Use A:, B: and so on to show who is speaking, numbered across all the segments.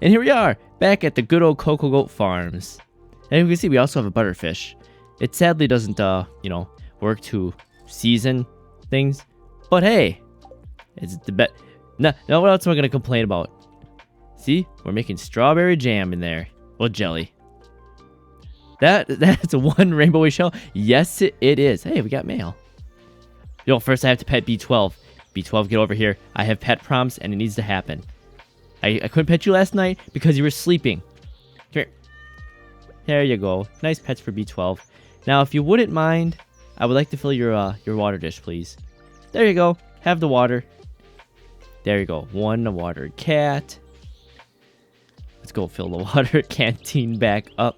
A: And here we are, back at the good old Cocoa Goat Farms. And you can see we also have a butterfish. It sadly doesn't, work to season things. But hey, it's the best. Now what else am I going to complain about? See, we're making strawberry jam in there. Well, jelly. That's one rainbow shell. Yes, it is. Hey, we got mail. First I have to pet B12. B12, get over here. I have pet prompts, and it needs to happen. I couldn't pet you last night because you were sleeping. Come here. There you go. Nice pets for B12. Now, if you wouldn't mind, I would like to fill your water dish, please. There you go. Have the water. There you go. One watered cat. Let's go fill the water canteen back up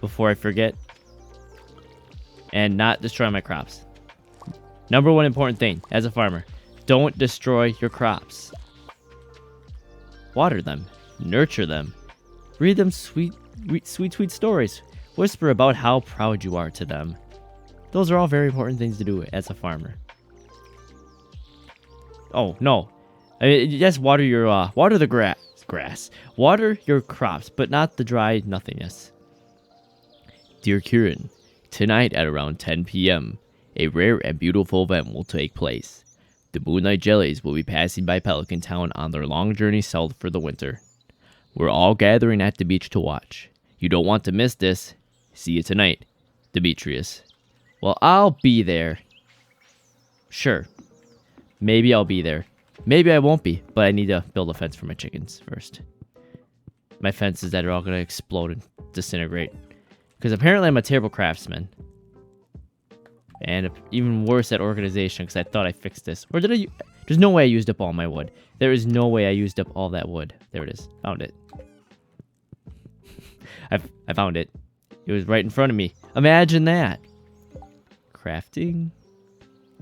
A: before I forget. And not destroy my crops. Number one important thing as a farmer. Don't destroy your crops. Water them. Nurture them. Read them sweet stories. Whisper about how proud you are to them. Those are all very important things to do as a farmer. Oh, no. I mean, just water your, water the grass. Water your crops, but not the dry nothingness. Dear Kieran, tonight at around 10 p.m., a rare and beautiful event will take place. The Moonlight Jellies will be passing by Pelican Town on their long journey south for the winter. We're all gathering at the beach to watch. You don't want to miss this. See you tonight, Demetrius. Well, I'll be there. Sure. Maybe I'll be there. Maybe I won't be, but I need to build a fence for my chickens first. My fences that are all going to explode and disintegrate. Because apparently I'm a terrible craftsman. And even worse at organization, because I thought I fixed this. Or did I? There's no way I used up all my wood. There is no way I used up all that wood. There it is. Found it. I found it. It was right in front of me. Imagine that. Crafting.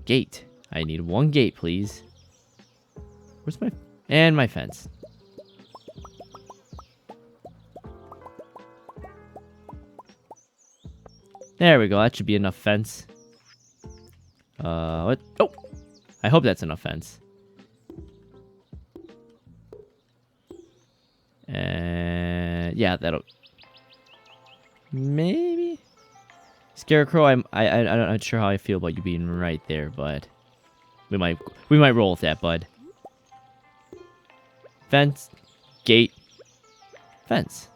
A: Gate. I need one gate, please. Where's my... And my fence. There we go. That should be enough fence. What? Oh! I hope that's enough fence. And... yeah, that'll... maybe? Scarecrow, I'm not sure how I feel about you being right there, but... We might roll with that, bud. Fence. Gate. Fence.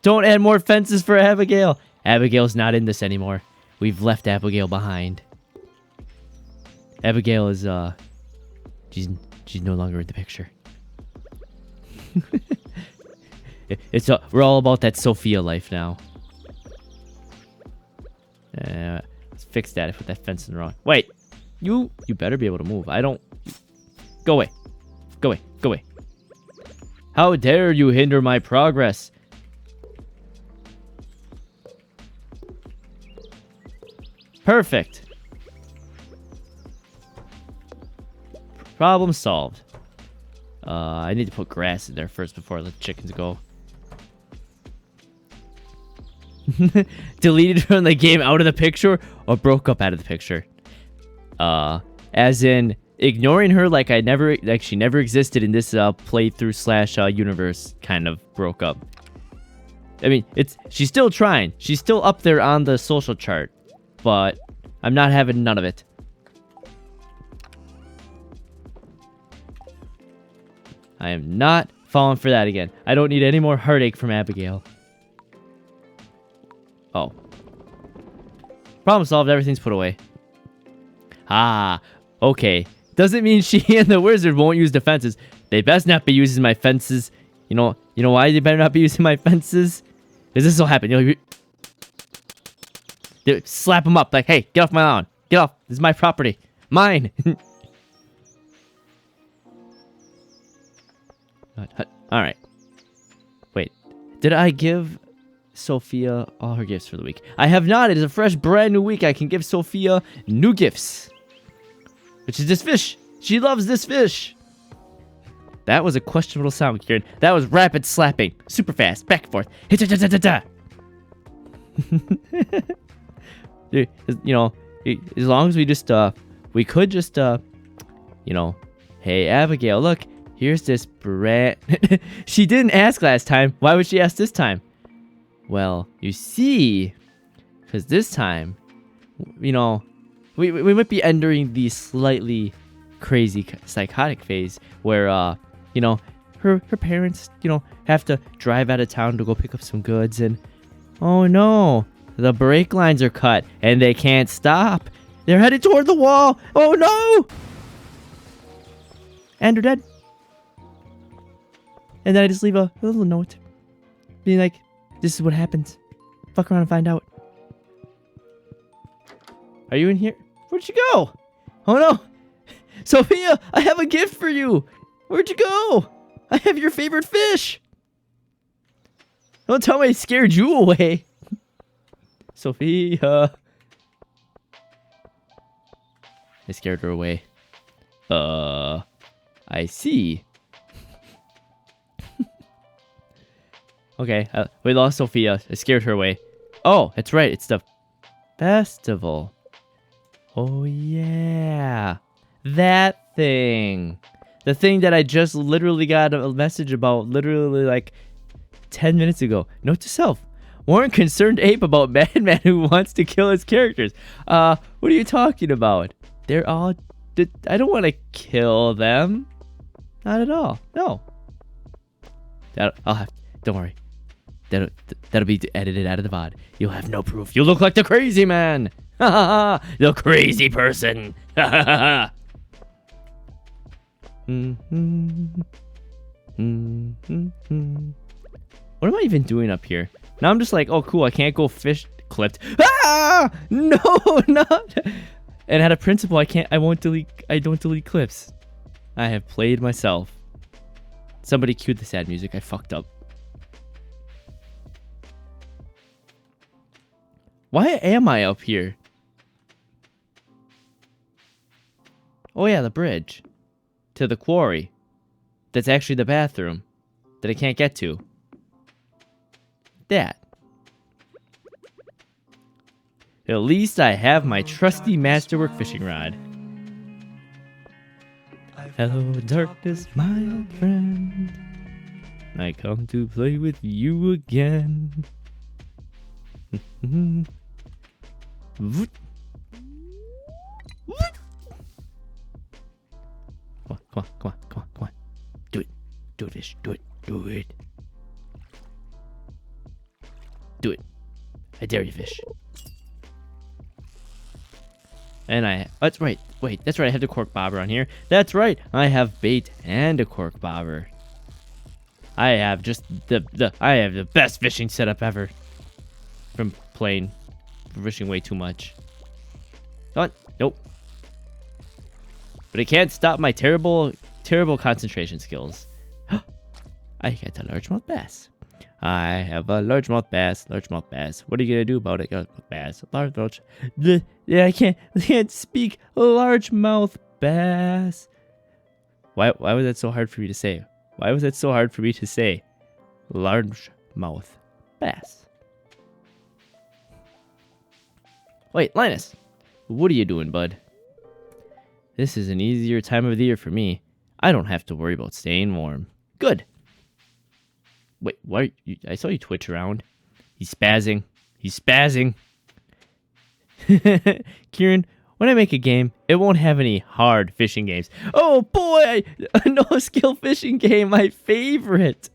A: Don't add more fences for Abigail! Abigail's not in this anymore. We've left Abigail behind. Abigail is, she's no longer in the picture. We're all about that Sophia life now. Let's fix that. I put that fence in the wrong. Wait, you better be able to move. I don't. Go away. Go away. Go away. How dare you hinder my progress? Perfect. Problem solved. I need to put grass in there first before I let the chickens go. Deleted from the game out of the picture or broke up out of the picture? As in ignoring her like she never existed in this playthrough / universe kind of broke up. I mean, she's still trying. She's still up there on the social chart, but I'm not having none of it. I am not falling for that again. I don't need any more heartache from Abigail. Oh. Problem solved. Everything's put away. Ah, okay. Doesn't mean she and the wizard won't use the fences. They best not be using my fences. You know why they better not be using my fences? Because this will happen. You'll slap them up like, hey, get off my lawn. Get off. This is my property. Mine. Alright. Wait. Did I give Sophia all her gifts for the week? I have not. It is a fresh, brand new week. I can give Sophia new gifts. Which is this fish. She loves this fish. That was a questionable sound, Kieran. That was rapid slapping. Super fast. Back and forth. As long as we just, we could just, hey, Abigail, look. Here's this brand... She didn't ask last time. Why would she ask this time? Well, you see... Because this time, you know, we might be entering the slightly crazy psychotic phase where, you know, her parents, you know, have to drive out of town to go pick up some goods and... Oh no, the brake lines are cut and they can't stop. They're headed toward the wall. Oh no! And they're dead. And then I just leave a little note being like, this is what happens. Fuck around and find out. Are you in here? Where'd you go? Oh no! Sophia, I have a gift for you! Where'd you go? I have your favorite fish! Don't tell me I scared you away. Sophia. I scared her away. I see. Okay, we lost Sophia. I scared her away. Oh, that's right. It's the festival. Oh, yeah. That thing. The thing that I just literally got a message about literally like 10 minutes ago. Note to self. Warn concerned ape about madman who wants to kill his characters. What are you talking about? They're all... I don't want to kill them. Not at all. No. I'll have... Don't worry. That'll be edited out of the VOD. You'll have no proof. You look like the crazy man. Ha ha ha. The crazy person. Ha ha ha. What am I even doing up here? Now I'm just like, oh cool, I can't go fish clipped. Ah! No, not. And at a principle, I don't delete clips. I have played myself. Somebody cued the sad music. I fucked up. Why am I up here? Oh yeah, the bridge. To the quarry. That's actually the bathroom. That I can't get to. That. At least I have my trusty masterwork fishing rod. Hello, darkness, my old friend. I come to play with you again. Come on. Do it, fish. Do it. Do it. I dare you, fish. And that's right. Wait, that's right. I have the cork bobber on here. That's right. I have bait and a cork bobber. I have just I have the best fishing setup ever. From playing fishing way too much. Come on. Nope. But it can't stop my terrible concentration skills. I got a largemouth bass. I have a largemouth bass. What are you gonna do about it? Bass. Largemouth. Yeah, I can't speak. Largemouth bass. Why was that so hard for me to say? Largemouth bass. Wait, Linus. What are you doing, bud? This is an easier time of the year for me. I don't have to worry about staying warm. Good. Wait, what? I saw you twitch around. He's spazzing. Kieran, when I make a game, it won't have any hard fishing games. Oh boy, a no-skill fishing game, my favorite.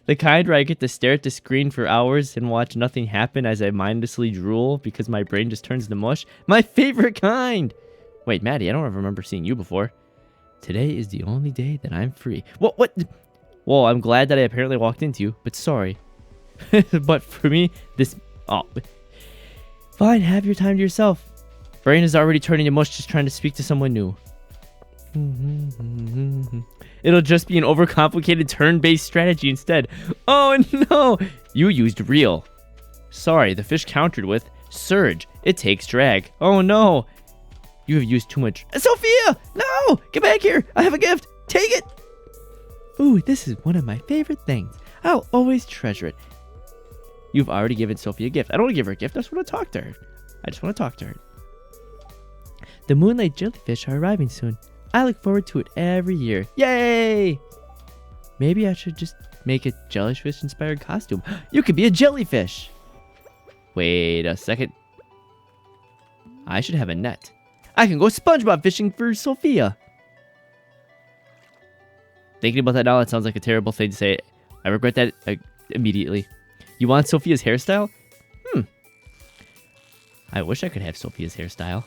A: The kind where I get to stare at the screen for hours and watch nothing happen as I mindlessly drool because my brain just turns to mush. My favorite kind. Wait, Maddie, I don't remember seeing you before. Today is the only day that I'm free. What? Well, I'm glad that I apparently walked into you, but sorry. But for me, this... Oh. Fine, have your time to yourself. Brain is already turning to mush just trying to speak to someone new. It'll just be an overcomplicated turn-based strategy instead. Oh no! You used reel. Sorry, the fish countered with surge. It takes drag. Oh no! You have used too much. Sophia! No! Get back here! I have a gift! Take it! Ooh, this is one of my favorite things. I'll always treasure it. You've already given Sophia a gift. I don't want to give her a gift. I just want to talk to her. The moonlight jellyfish are arriving soon. I look forward to it every year. Yay! Maybe I should just make a jellyfish-inspired costume. You could be a jellyfish! Wait a second. I should have a net. I can go SpongeBob fishing for Sophia. Thinking about that now, it sounds like a terrible thing to say. I regret that immediately. You want Sophia's hairstyle? I wish I could have Sophia's hairstyle.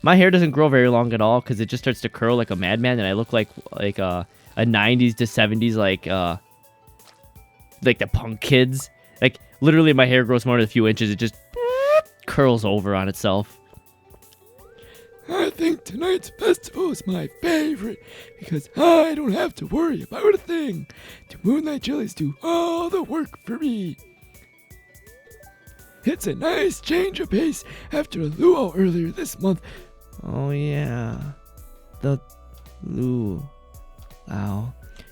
A: My hair doesn't grow very long at all because it just starts to curl like a madman, and I look like a 90s to 70s like the punk kids. Like literally, my hair grows more than a few inches. It just curls over on itself.
B: I think tonight's festival is my favorite because I don't have to worry about a thing. The Moonlight Jellies do all the work for me. It's a nice change of pace after a luau earlier this month.
A: Oh yeah, the luau.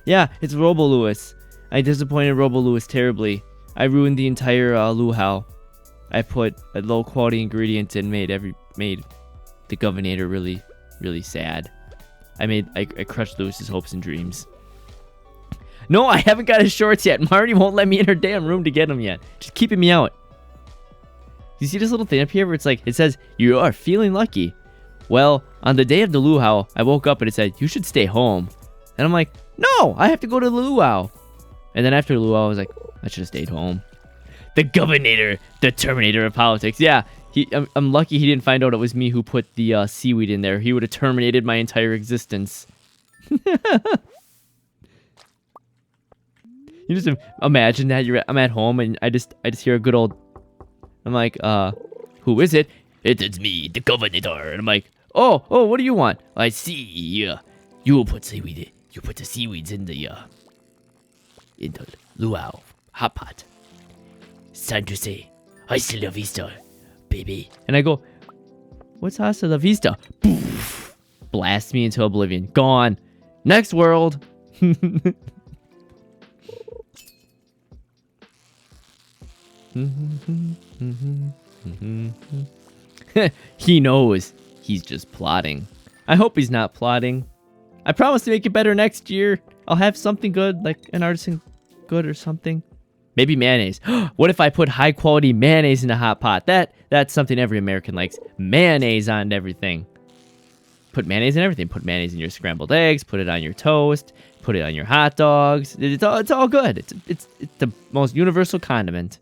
A: Yeah, it's Robo Lewis. I disappointed Robo Lewis terribly. I ruined the entire luau. I put a low quality ingredient and made the governor really, really sad. I crushed Lewis's hopes and dreams. No, I haven't got his shorts yet. Marty won't let me in her damn room to get them yet. Just keeping me out. You see this little thing up here where it says, you are feeling lucky. Well, on the day of the luau, I woke up and it said, you should stay home. And I'm like, no, I have to go to the luau. And then after the luau, I was like, I should have stayed home. The governor, the Terminator of politics. Yeah, I'm lucky he didn't find out it was me who put the seaweed in there. He would have terminated my entire existence. You just imagine that I'm at home and I just hear a good old. I'm like, who is it? It's me, the governor. And I'm like, oh, what do you want? I see. You put seaweed. You put the seaweeds in the luau hot pot. It's time to say, hasta la vista, baby. And I go, what's hasta la vista? Poof. Blast me into oblivion. Gone. Next world. He knows. He's just plotting. I hope he's not plotting. I promise to make it better next year. I'll have something good, like an artisan good or something. Maybe mayonnaise. What if I put high quality mayonnaise in a hot pot? That's something every American likes. Mayonnaise on everything. Put mayonnaise in everything. Put mayonnaise in your scrambled eggs. Put it on your toast. Put it on your hot dogs. It's all good. It's the most universal condiment.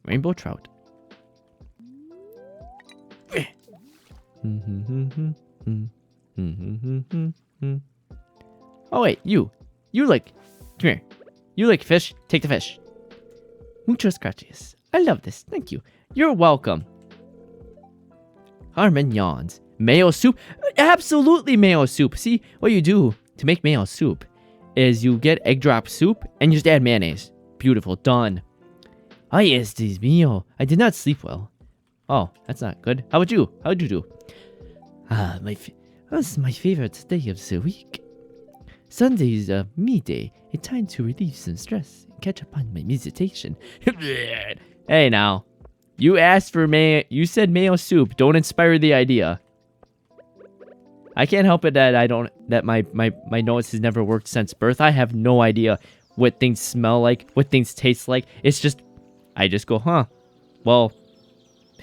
A: Rainbow trout. Oh wait, you like, come here. You like fish? Take the fish. Muchas gracias. I love this. Thank you. You're welcome. Harmon yawns. Mayo soup? Absolutely mayo soup. See, what you do to make mayo soup is you get egg drop soup and you just add mayonnaise. Beautiful. Done. Ah, yes, this meal. I did not sleep well. Oh, that's not good. How about you? How'd you do? This is my favorite day of the week. Sunday is me day. A time to relieve some stress and catch up on my meditation. Hey now. You asked for mayo. You said mayo soup. Don't inspire the idea. I can't help it that my nose has never worked since birth. I have no idea what things smell like, what things taste like. It's just, I just go, huh. Well,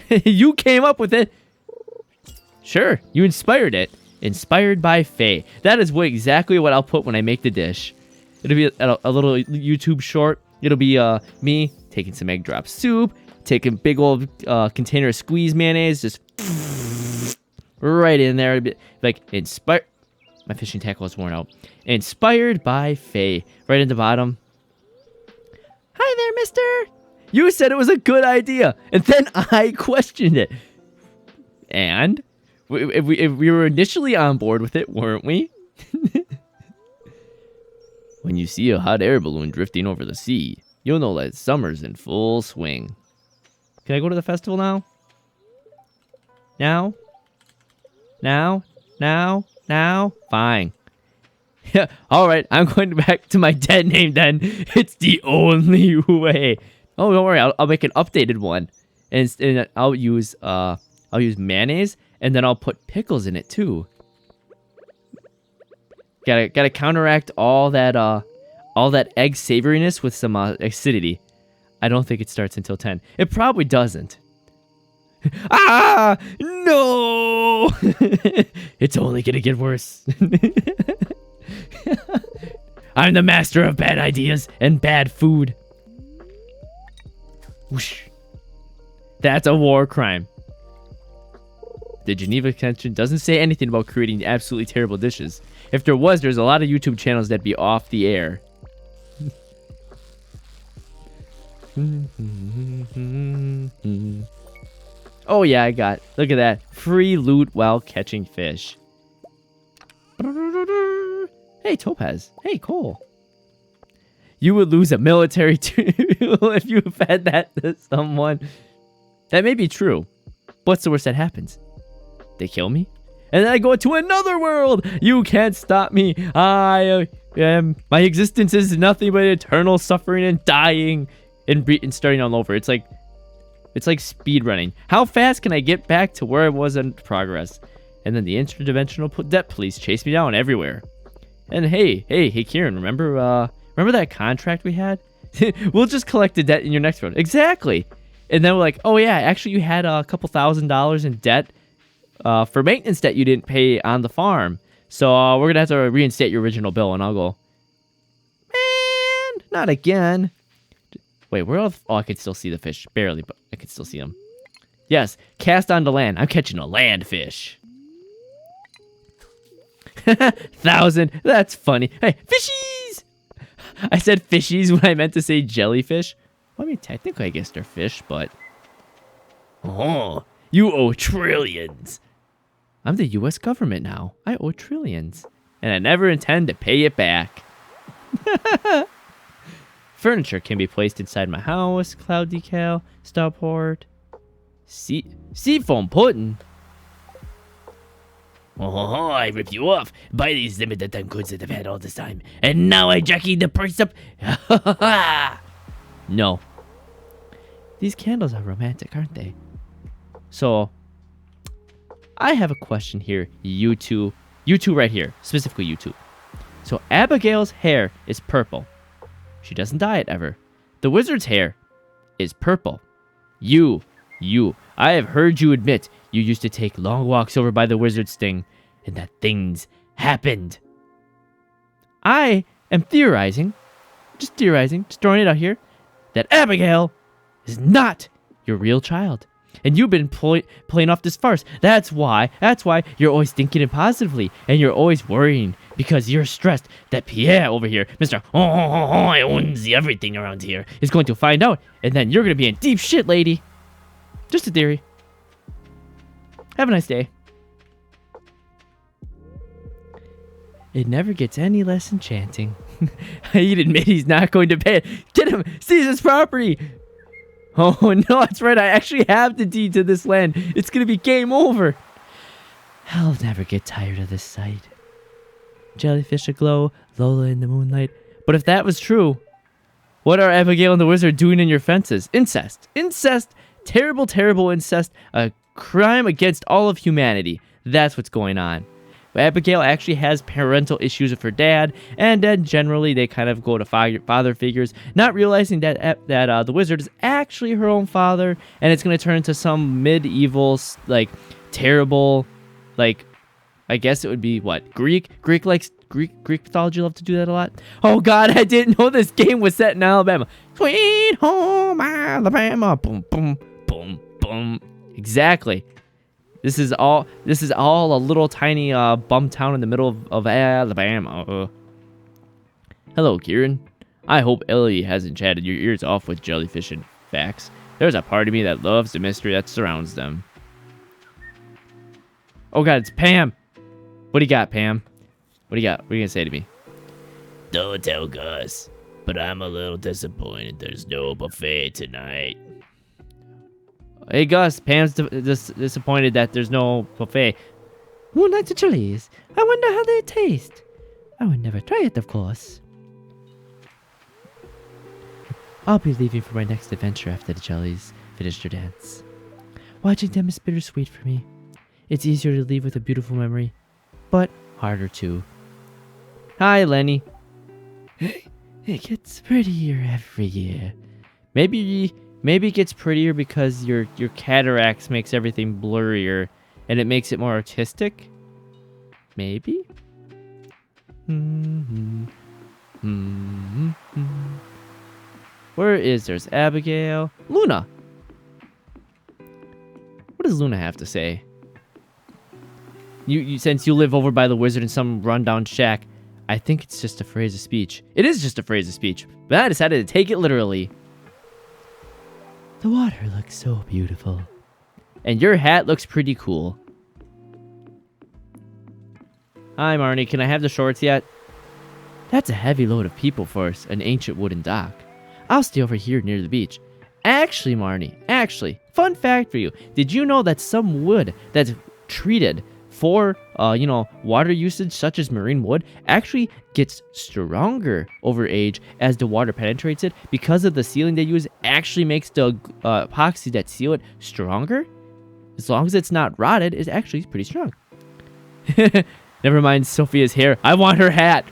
A: you came up with it. Sure, you inspired it. Inspired by Faye. That is exactly what I'll put when I make the dish. It'll be a little YouTube short. It'll be me taking some egg drop soup, taking big old container of squeezed mayonnaise, just right in there. It'll be like inspired. My fishing tackle is worn out. Inspired by Faye. Right at the bottom. Hi there, mister. You said it was a good idea, and then I questioned it. And if we were initially on board with it, weren't we? When you see a hot air balloon drifting over the sea, you'll know that summer's in full swing. Can I go to the festival now? Now? Fine. Yeah, alright, I'm going back to my dead name then. It's the only way. Oh, don't worry, I'll make an updated one. And I'll use mayonnaise, and then I'll put pickles in it too. Gotta counteract all that egg savoriness with some acidity. I don't think it starts until 10. It probably doesn't. Ah! No! It's only gonna get worse. I'm the master of bad ideas and bad food. Whoosh. That's a war crime. The Geneva Convention doesn't say anything about creating absolutely terrible dishes. If there was, there's a lot of YouTube channels that'd be off the air. Oh yeah, look at that. Free loot while catching fish. Hey, Topaz. Hey, Cole. You would lose a military tool if you fed that to someone. That may be true. What's the worst that happens? They kill me? And then I go to another world! You can't stop me! My existence is nothing but eternal suffering and dying and starting all over. It's like speed running. How fast can I get back to where I was in progress? And then the interdimensional debt police chase me down everywhere. And hey, Kieran, remember that contract we had? We'll just collect the debt in your next world. Exactly. And then we're like, oh yeah, actually you had a couple $1,000s in debt for maintenance that you didn't pay on the farm. So we're gonna have to reinstate your original bill. And I'll go, man, not again. Wait, where else? Oh, I could still see the fish. Barely, but I could still see them. Yes, cast onto land. I'm catching a land fish. 1,000. That's funny. Hey, fishies! I said fishies when I meant to say jellyfish. Well, I mean, technically, I guess they're fish, but... Oh, you owe trillions. I'm the U.S. government now. I owe trillions. And I never intend to pay it back. Furniture can be placed inside my house. Cloud decal. Starport. Seafoam pudding. Oh, I ripped you off. Buy these limited time goods that I've had all this time. And now I jockey the price up. No. These candles are romantic, aren't they? So, I have a question here. You two right here. Specifically you two. So, Abigail's hair is purple. She doesn't dye it ever. The wizard's hair is purple. You. I have heard you admit you used to take long walks over by the wizard's thing, and that things happened. I am theorizing, just throwing it out here, that Abigail is not your real child. And you've been playing off this farce. That's why you're always thinking it positively, and you're always worrying, because you're stressed that Pierre over here, Mr. I owns everything around here, is going to find out, and then you're going to be in deep shit, lady. Just a theory. Have a nice day. It never gets any less enchanting. He'd admit he's not going to pay it. Get him! Seize his property! Oh no, that's right. I actually have the deed to this land. It's going to be game over. I'll never get tired of this sight. Jellyfish aglow, Lola in the moonlight. But if that was true, what are Abigail and the wizard doing in your fences? Incest. Terrible, terrible incest. A crime against all of humanity. That's what's going on. Abigail actually has parental issues with her dad, and then generally they kind of go to father figures, not realizing that the wizard is actually her own father, and it's going to turn into some medieval, like, terrible, like, I guess it would be, what, Greek mythology love to do that a lot. Oh god, I didn't know this game was set in Alabama. Sweet home Alabama. Boom, boom, boom, boom. Exactly. This is all a little tiny bum town in the middle of Alabama. Hello, Kieran. I hope Ellie hasn't chatted your ears off with jellyfish and facts. There's a part of me that loves the mystery that surrounds them. Oh god, it's Pam. What do you got, Pam? What do you got? What are you gonna say to me? Don't tell Gus, but I'm a little disappointed there's no buffet tonight. Hey Gus, Pam's disappointed that there's no buffet. Who likes the chilies? I wonder how they taste. I would never try it, of course. I'll be leaving for my next adventure after the jellies finish their dance. Watching them is bittersweet for me. It's easier to leave with a beautiful memory, but harder too. Hi, Lenny.
B: Hey,
A: It gets prettier every year. Maybe it gets prettier because your cataracts makes everything blurrier and it makes it more artistic. Maybe. Where is there's Abigail? Luna. What does Luna have to say? You since you live over by the wizard in some rundown shack, I think it's just a phrase of speech. It is just a phrase of speech, but I decided to take it literally. The water looks so beautiful. And your hat looks pretty cool. Hi, Marnie. Can I have the shorts yet? That's a heavy load of people for an ancient wooden dock. I'll stay over here near the beach. Actually, Marnie, fun fact for you. Did you know that some wood that's treated for, water usage, such as marine wood, actually gets stronger over age as the water penetrates it because of the sealing they use actually makes the epoxy that seal it stronger? As long as it's not rotted, it's actually pretty strong. Never mind Sophia's hair. I want her hat.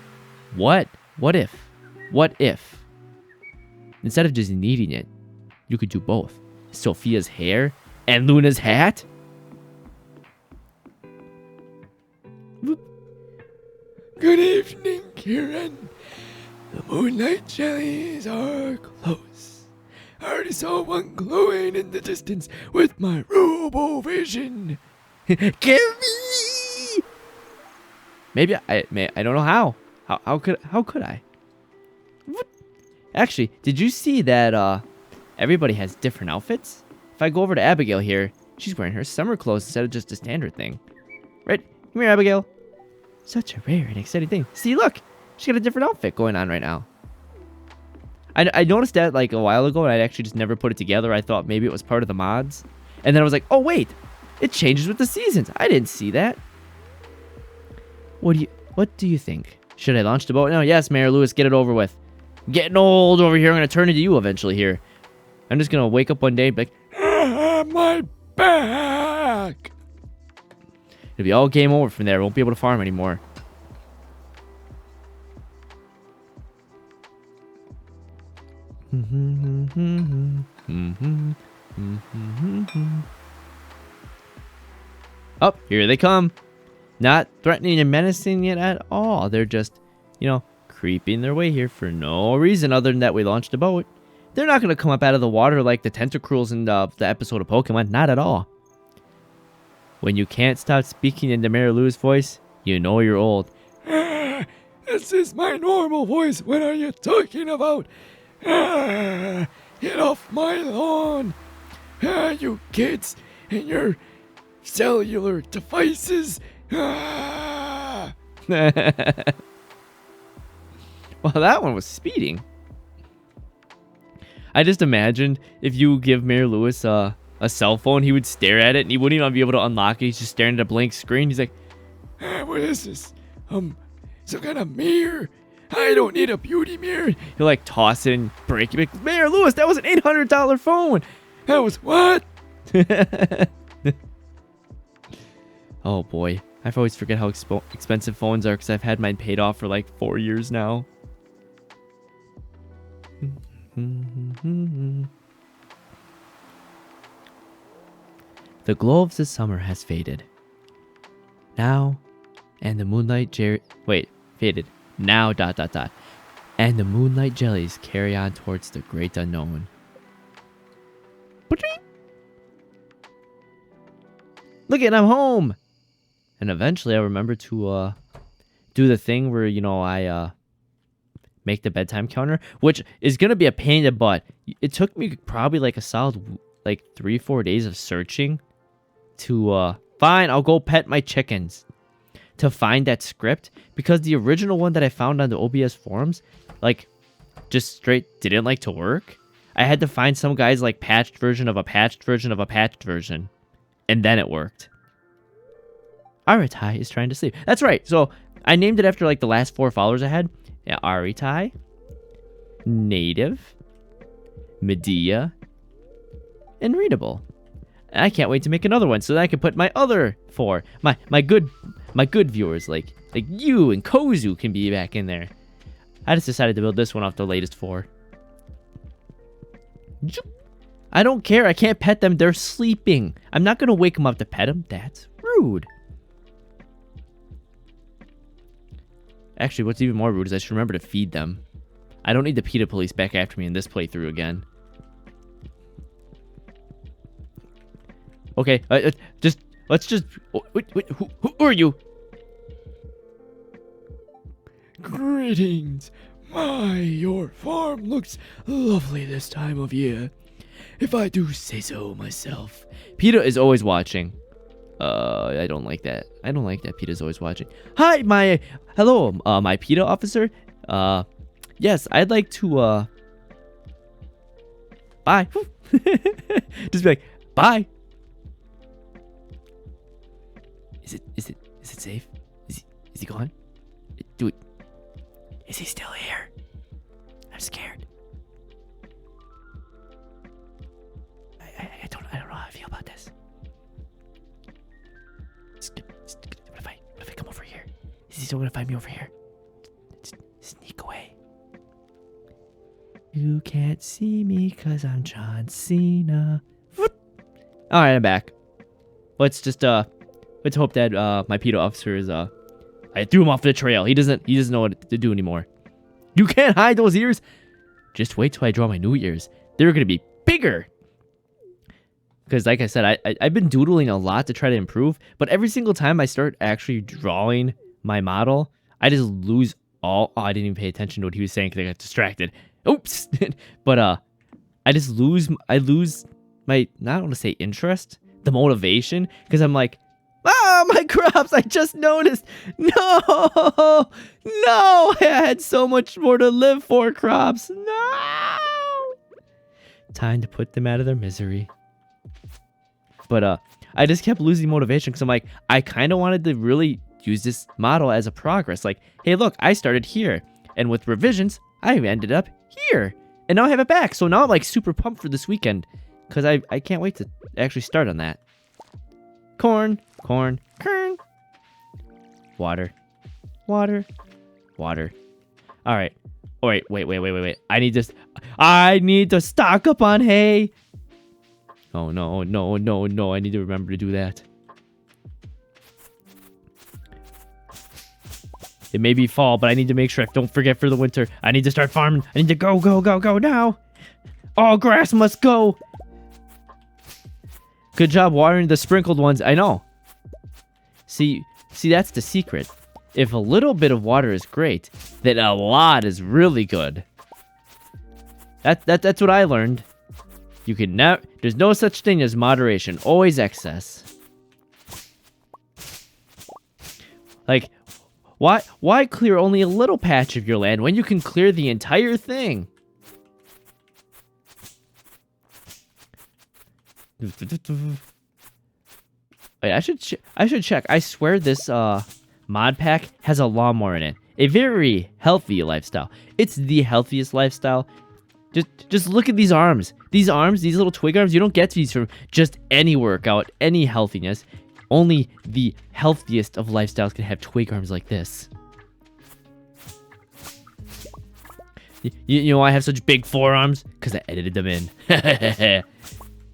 A: What? What if? Instead of just needing it, you could do both. Sophia's hair and Luna's hat?
B: good evening, Kieran. The moonlight jellies are close. I already saw one glowing in the distance with my robo-vision.
A: Give me! Maybe I don't know how. How could I? What? Actually, did you see that everybody has different outfits? If I go over to Abigail here, she's wearing her summer clothes instead of just a standard thing. Right? Come here, Abigail. Such a rare and exciting thing. See, look! She got a different outfit going on right now. I noticed that like a while ago and I actually just never put it together. I thought maybe it was part of the mods. And then I was like, oh wait! It changes with the seasons. I didn't see that. What do you think? Should I launch the boat now? Yes, Mayor Lewis, get it over with. Getting old over here. I'm gonna turn into you eventually here. I'm just gonna wake up one day and be like,
B: my back!
A: it'll be all game over from there. I won't be able to farm anymore. Oh, here they come. Not threatening and menacing it at all. They're just, creeping their way here for no reason other than that we launched a boat. They're not going to come up out of the water like the tentacruels in the episode of Pokemon. Not at all. When you can't stop speaking in the Mayor Lou's voice, you know you're old.
B: This is my normal voice. What are you talking about? Get off my lawn. You kids and your cellular devices.
A: Well, that one was speeding. I just imagined if you give Mayor Lewis a cell phone, he would stare at it and he wouldn't even be able to unlock it. He's just staring at a blank screen. He's like,
B: what is this? Some kind of mirror? I don't need a beauty mirror.
A: He'll like toss it and break it. Like, Mayor Lewis, that was an $800 phone.
B: That was what?
A: Oh boy. I always forget how expensive phones are because I've had mine paid off for like 4 years now. The glow of the summer has faded. Now, and the moonlight faded. Now, ... And the moonlight jellies carry on towards the great unknown. Look it, I'm home! And eventually I remember to do the thing where, I make the bedtime counter, which is going to be a pain in the butt. It took me probably like a solid 3-4 days of searching to fine, I'll go pet my chickens, to find that script, because the original one that I found on the OBS forums just straight didn't like to work. I had to find some guy's patched version of a patched version of a patched version, and then it worked. Aritai is trying to sleep. That's right. So I named it after the last 4 followers I had. Yeah, Aritai, Native, Medea, and Readable. And I can't wait to make another one so that I can put my other 4, my good viewers like Like you and Kozu can be back in there. I just decided to build this one off the latest 4. I don't care. I can't pet them. They're sleeping. I'm not going to wake them up to pet them. That's rude. Actually, what's even more rude is I should remember to feed them. I don't need the PETA police back after me in this playthrough again. Okay, let's just... Wait, who are you?
B: Greetings. Your farm looks lovely this time of year, if I do say so myself.
A: PETA is always watching. I don't like that. I don't like that PETA's always watching. Hi, hello, my PETA officer. Yes, I'd like to, bye. Just be like, bye. Is it safe? Is he gone? Do it. Is he still here? I'm scared. I don't know how I feel about this. What if I come over here? Is he still gonna find me over here? Sneak away. You can't see me cause I'm John Cena. Alright, I'm back. Let's hope that my PETA officer is I threw him off the trail. He doesn't know what to do anymore. You can't hide those ears. Just wait till I draw my new ears. They're gonna be bigger. Because like I said, I've been doodling a lot to try to improve, but every single time I start actually drawing my model, I just lose all... Oh, I didn't even pay attention to what he was saying because I got distracted. Oops! But I lose my, not want to say interest, the motivation, because I'm like, my crops, I just noticed. No! I had so much more to live for, crops. No! Time to put them out of their misery. But I just kept losing motivation because I'm like, I kind of wanted to really use this model as a progress. Like, hey, look, I started here. And with revisions, I ended up here. And now I have it back. So now I'm like super pumped for this weekend because I can't wait to actually start on that. Corn. Water. All right. Oh, wait. I need to stock up on hay. Oh, no. I need to remember to do that. It may be fall, but I need to make sure I don't forget for the winter. I need to start farming. I need to go now. All grass must go. Good job watering the sprinkled ones. I know. See, that's the secret. If a little bit of water is great, then a lot is really good. That's what I learned. You can never. There's no such thing as moderation. Always excess. Like, why clear only a little patch of your land when you can clear the entire thing? Wait, I should check. I swear this mod pack has a lawnmower in it. A very healthy lifestyle. It's the healthiest lifestyle. Just look at these arms. These little twig arms, you don't get these from just any workout, any healthiness. Only the healthiest of lifestyles can have twig arms like this. You know why I have such big forearms? Because I edited them in. Hey,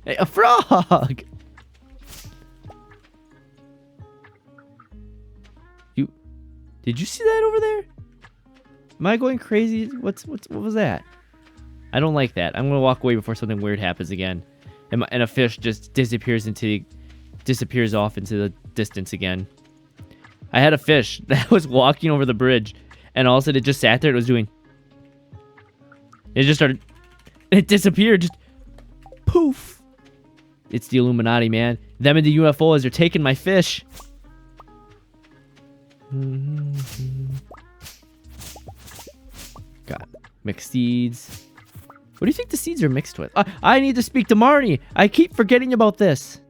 A: a frog! Did you see that over there? Am I going crazy? What was that? I don't like that. I'm gonna walk away before something weird happens again, and a fish just disappears off into the distance again. I had a fish that was walking over the bridge, and all of a sudden it just sat there. It was doing. It just started. And it disappeared. Just poof. It's the Illuminati, man. Them and the UFOs are taking my fish. Got mixed seeds. What do you think the seeds are mixed with? I need to speak to Marnie. I keep forgetting about this.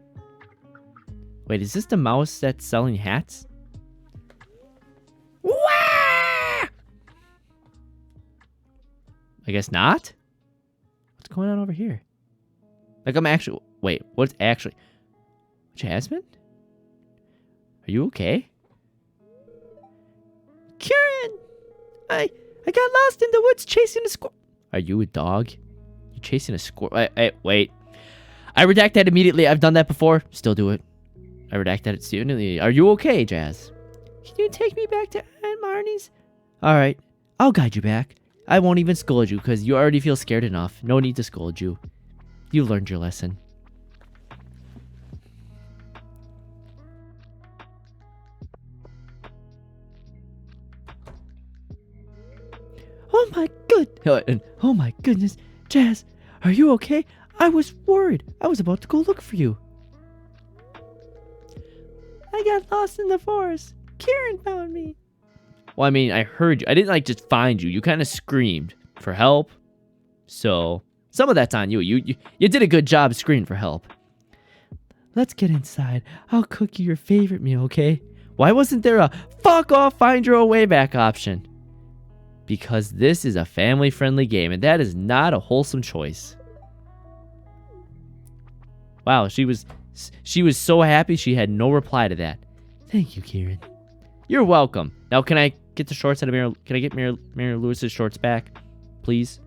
A: Wait, is this the mouse that's selling hats? Wah! I guess not. What's going on over here? Like I'm actually... Wait, what's actually... Jasmine? Are you okay? I got lost in the woods chasing a squirrel. Are you a dog? You're chasing a squirrel. Wait. I redact that immediately. I've done that before. Still do it. I redact that immediately. Are you okay, Jazz? Can you take me back to Aunt Marnie's? Alright. I'll guide you back. I won't even scold you because you already feel scared enough. No need to scold you. You learned your lesson. Oh my goodness. Jazz, are you okay? I was worried. I was about to go look for you. I got lost in the forest. Kieran found me. Well, I mean, I heard you. I didn't just find you. You kind of screamed for help. So, some of that's on you. You did a good job screaming for help. Let's get inside. I'll cook you your favorite meal, okay? Why wasn't there a fuck off, find your own way back option? Because this is a family-friendly game, and that is not a wholesome choice. Wow, she was so happy she had no reply to that. Thank you, Kieran. You're welcome. Now, can I get the shorts out of Mary? Can I get Mary Lewis's shorts back, please?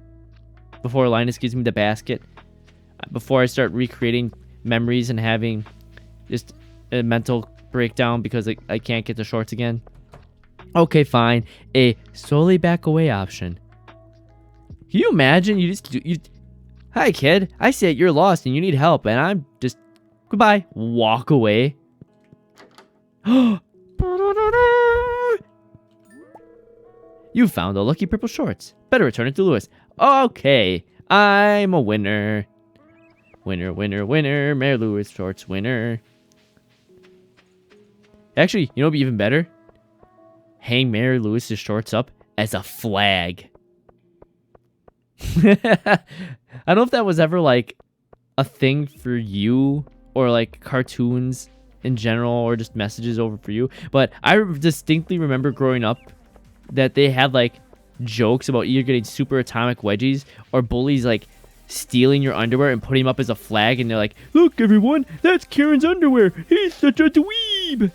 A: Before Linus gives me the basket. Before I start recreating memories and having just a mental breakdown because I can't get the shorts again. Okay, fine. A slowly back away option. Can you imagine? Hi, kid. I see that you're lost and you need help, and I'm just goodbye. Walk away. You found the lucky purple shorts. Better return it to Lewis. Okay, I'm a winner. Winner, winner, winner. Mary Lewis shorts winner. Actually, you know what'd be even better? Hang Mary Lewis's shorts up as a flag. I don't know if that was ever a thing for you or cartoons in general or just messages over for you, but I distinctly remember growing up that they had jokes about either getting super atomic wedgies or bullies stealing your underwear and putting them up as a flag, and they're like, look everyone, that's Kieran's underwear, he's such a dweeb.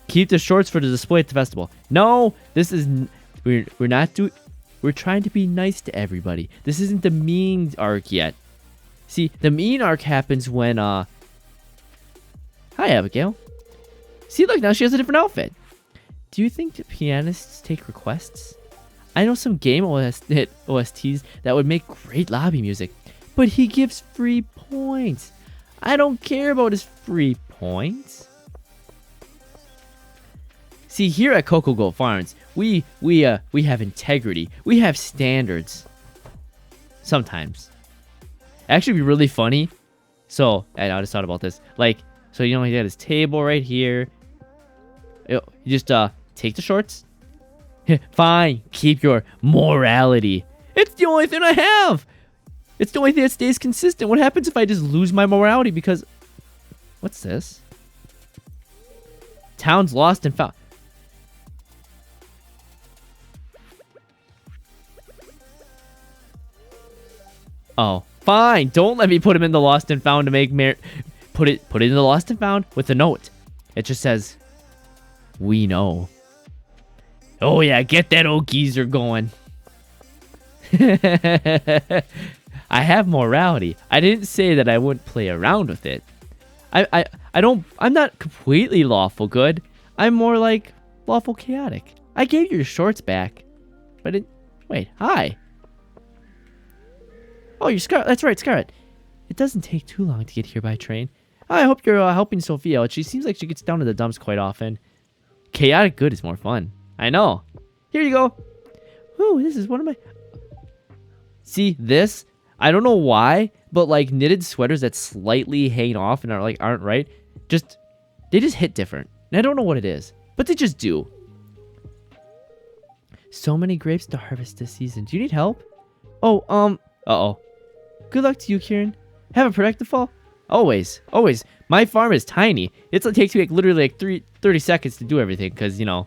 A: Keep the shorts for the display at the festival. No, this is we're trying to be nice to everybody. This isn't the mean arc yet. See, the mean arc happens when hi Abigail. See, look, now she has a different outfit. Do you think the pianists take requests? I know some game OSTs that would make great lobby music, but he gives free points. I don't care about his free points. See, here at Cocoa Gold Farms, we have integrity. We have standards. Sometimes. Actually, it'd be really funny. So, I just thought about this. So he got his table right here. You just take the shorts. Fine, keep your morality. It's the only thing I have. It's the only thing that stays consistent. What happens if I just lose my morality because... What's this? Town's lost and found. Oh, fine. Don't let me put him in the lost and found to make put it in the lost and found with a note. It just says, "We know." Oh yeah, get that old geezer going. I have morality. I didn't say that I wouldn't play around with it. I'm not completely lawful good. I'm more lawful chaotic. I gave you your shorts back. But wait, hi. Oh, you're Scarlet. That's right, Scarlet. It doesn't take too long to get here by train. I hope you're helping Sophia out. She seems like she gets down to the dumps quite often. Chaotic good is more fun. I know. Here you go. Ooh, this is one of my... See, this? I don't know why, but knitted sweaters that slightly hang off and aren't right, they just hit different. And I don't know what it is, but they just do. So many grapes to harvest this season. Do you need help? Oh, uh-oh. Good luck to you, Kieran. Have a productive fall. Always. Always. My farm is tiny. It takes me literally 30 seconds to do everything because, I'm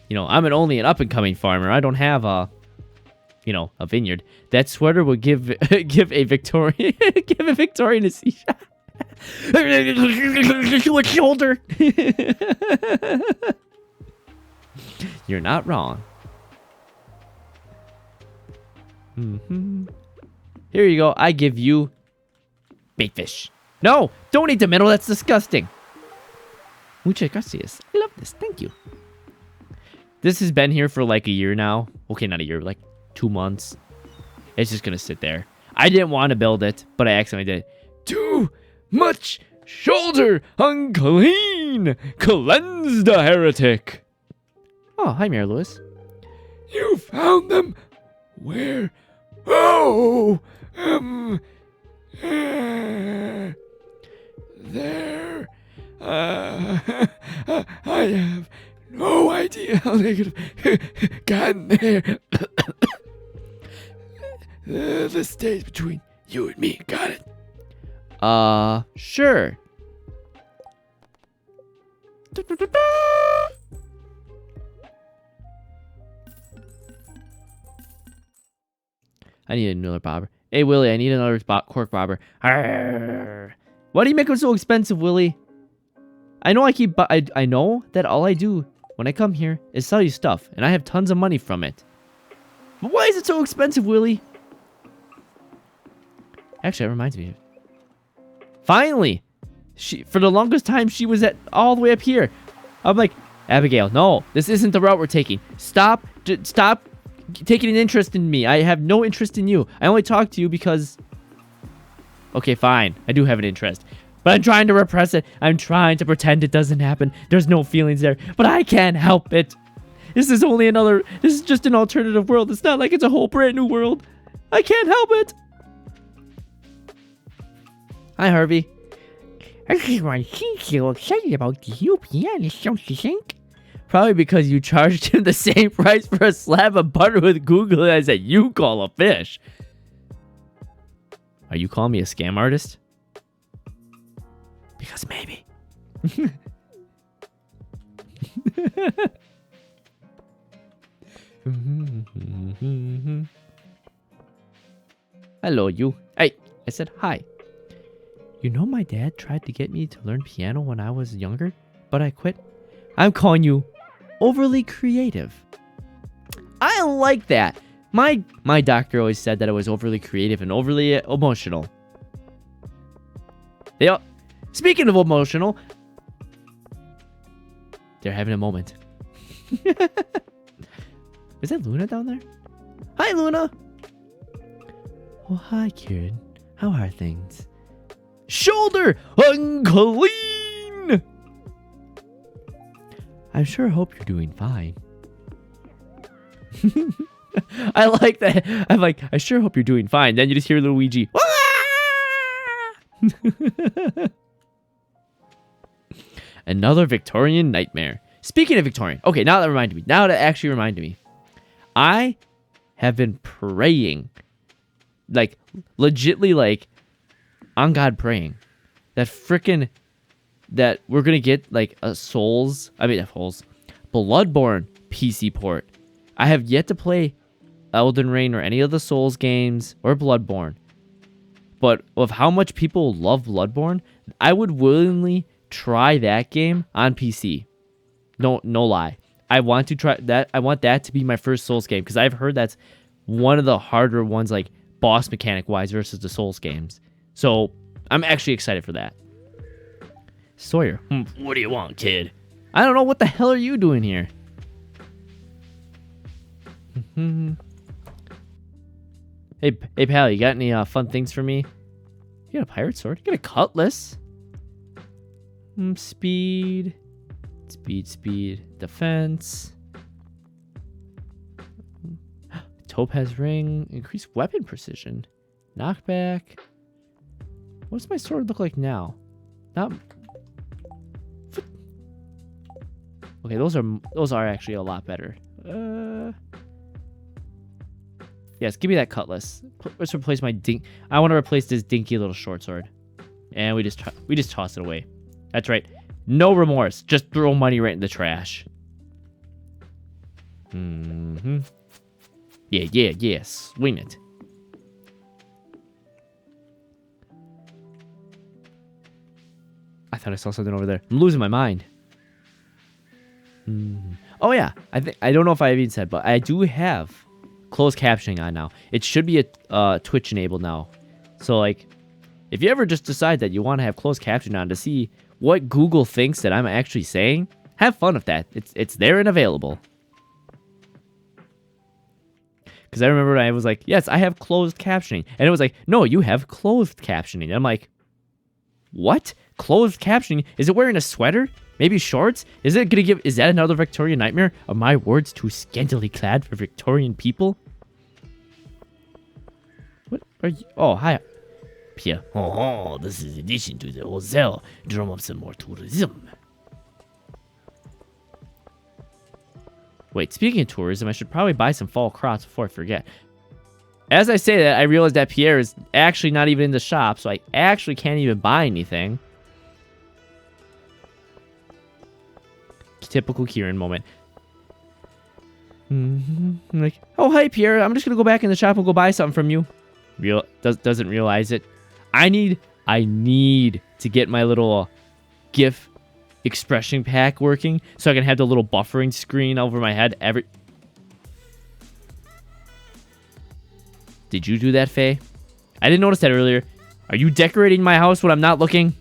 A: only an up-and-coming farmer. I don't have a vineyard. That sweater would give a Victorian give a Victorian a seashell. Shoulder. You're not wrong. Here you go. I give you bait fish. No, don't eat the middle. That's disgusting. Muchas gracias. I love this. Thank you. This has been here for like a year now. Okay, not a year, like 2 months. It's just gonna sit there. I didn't want to build it, but I accidentally did.
B: Too much shoulder unclean. Cleanse the heretic.
A: Oh, hi, Mary Lewis.
B: You found them? Where? Oh, there. I have no idea how they could have gotten there. The stays between you and me. Got it?
A: Sure. I need another bobber. Hey, Willie, I need another cork bobber. Arrgh. Why do you make them so expensive, Willie? I know I know that all I do when I come here is sell you stuff, and I have tons of money from it. But why is it so expensive, Willie? Actually, that reminds me. Finally! For the longest time, she was at all the way up here. I'm like, Abigail, no, this isn't the route we're taking. Stop taking an interest in me. I have no interest in you. I only talk to you because... Okay, fine. I do have an interest. But I'm trying to repress it. I'm trying to pretend it doesn't happen. There's no feelings there. But I can't help it. This is just an alternative world. It's not like it's a whole brand new world. I can't help it. Hi, Harvey.
C: Everyone seems so excited about the new piano, don't you think?
A: Probably because you charged him the same price for a slab of butter with Google as that you call a fish. Are you calling me a scam artist? Because maybe. Hello, you. Hey, I said hi. You know my dad tried to get me to learn piano when I was younger, but I quit. I'm calling you overly creative. I like that. My doctor always said that I was overly creative and overly emotional. Speaking of emotional, they're having a moment. Is that Luna down there? Hi, Luna. Oh, hi, Kieran. How are things? Shoulder unclean. I sure hope you're doing fine. I like that. I'm like, I sure hope you're doing fine. Then you just hear Luigi. Another Victorian nightmare. Speaking of Victorian. Okay, now that reminded me. Now that actually reminded me. I have been praying. Like, legitly, like, on God praying. That we're going to get, like, Bloodborne PC port. I have yet to play Elden Ring or any of the Souls games or Bloodborne. But with how much people love Bloodborne, I would willingly try that game on PC. No lie. I want to try that. I want that to be my first Souls game because I've heard that's one of the harder ones, like boss mechanic wise versus the Souls games. So I'm actually excited for that. Sawyer, what do you want, kid? I don't know. What the hell are you doing here? Hey, pal, you got any fun things for me? You got a pirate sword? You got a cutlass? Speed, defense. Topaz ring, increased weapon precision, knockback. What does my sword look like now? Okay, those are actually a lot better. Yes, give me that cutlass. Let's replace my I want to replace this dinky little short sword, and we just toss it away. That's right. No remorse. Just throw money right in the trash. Yeah. Swing it. I thought I saw something over there. I'm losing my mind. Oh yeah. I don't know if I even said, but I do have closed captioning on now. It should be a Twitch enabled now. So like, if you ever just decide that you want to have closed captioning on to see what Google thinks that I'm actually saying, have fun with that. It's there and available. Because I remember I was like, yes, I have closed captioning. And it was like, no, you have closed captioning. And I'm like, what? Closed captioning? Is it wearing a sweater? Maybe shorts? Is that another Victorian nightmare? Are my words too scantily clad for Victorian people? What are you? Oh, hi. Pia.
B: Oh, this is addition to the hotel. Drum up some more tourism.
A: Wait, speaking of tourism, I should probably buy some fall crops before I forget. As I say that, I realize that Pierre is actually not even in the shop, so I actually can't even buy anything. Typical Kieran moment. I'm like, oh, hi, Pierre. I'm just going to go back in the shop and go buy something from you. Doesn't realize it. I need to get my little GIF expression pack working so I can have the little buffering screen over my head every... Did you do that, Faye? I didn't notice that earlier. Are you decorating my house when I'm not looking?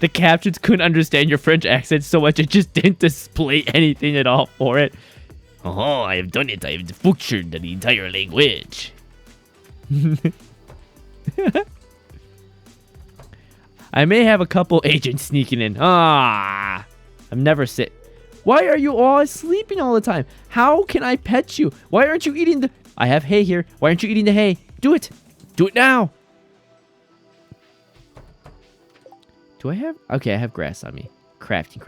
A: The captions couldn't understand your French accent so much it just didn't display anything at all for it.
B: Oh, I have done it. I have butchered the entire language.
A: I may have a couple agents sneaking in. I'm never sick. Why are you all sleeping all the time? How can I pet you? Why aren't you eating the... I have hay here. Why aren't you eating the hay? Do it. Do it now. Do I have... Okay, I have grass on me. Crafty.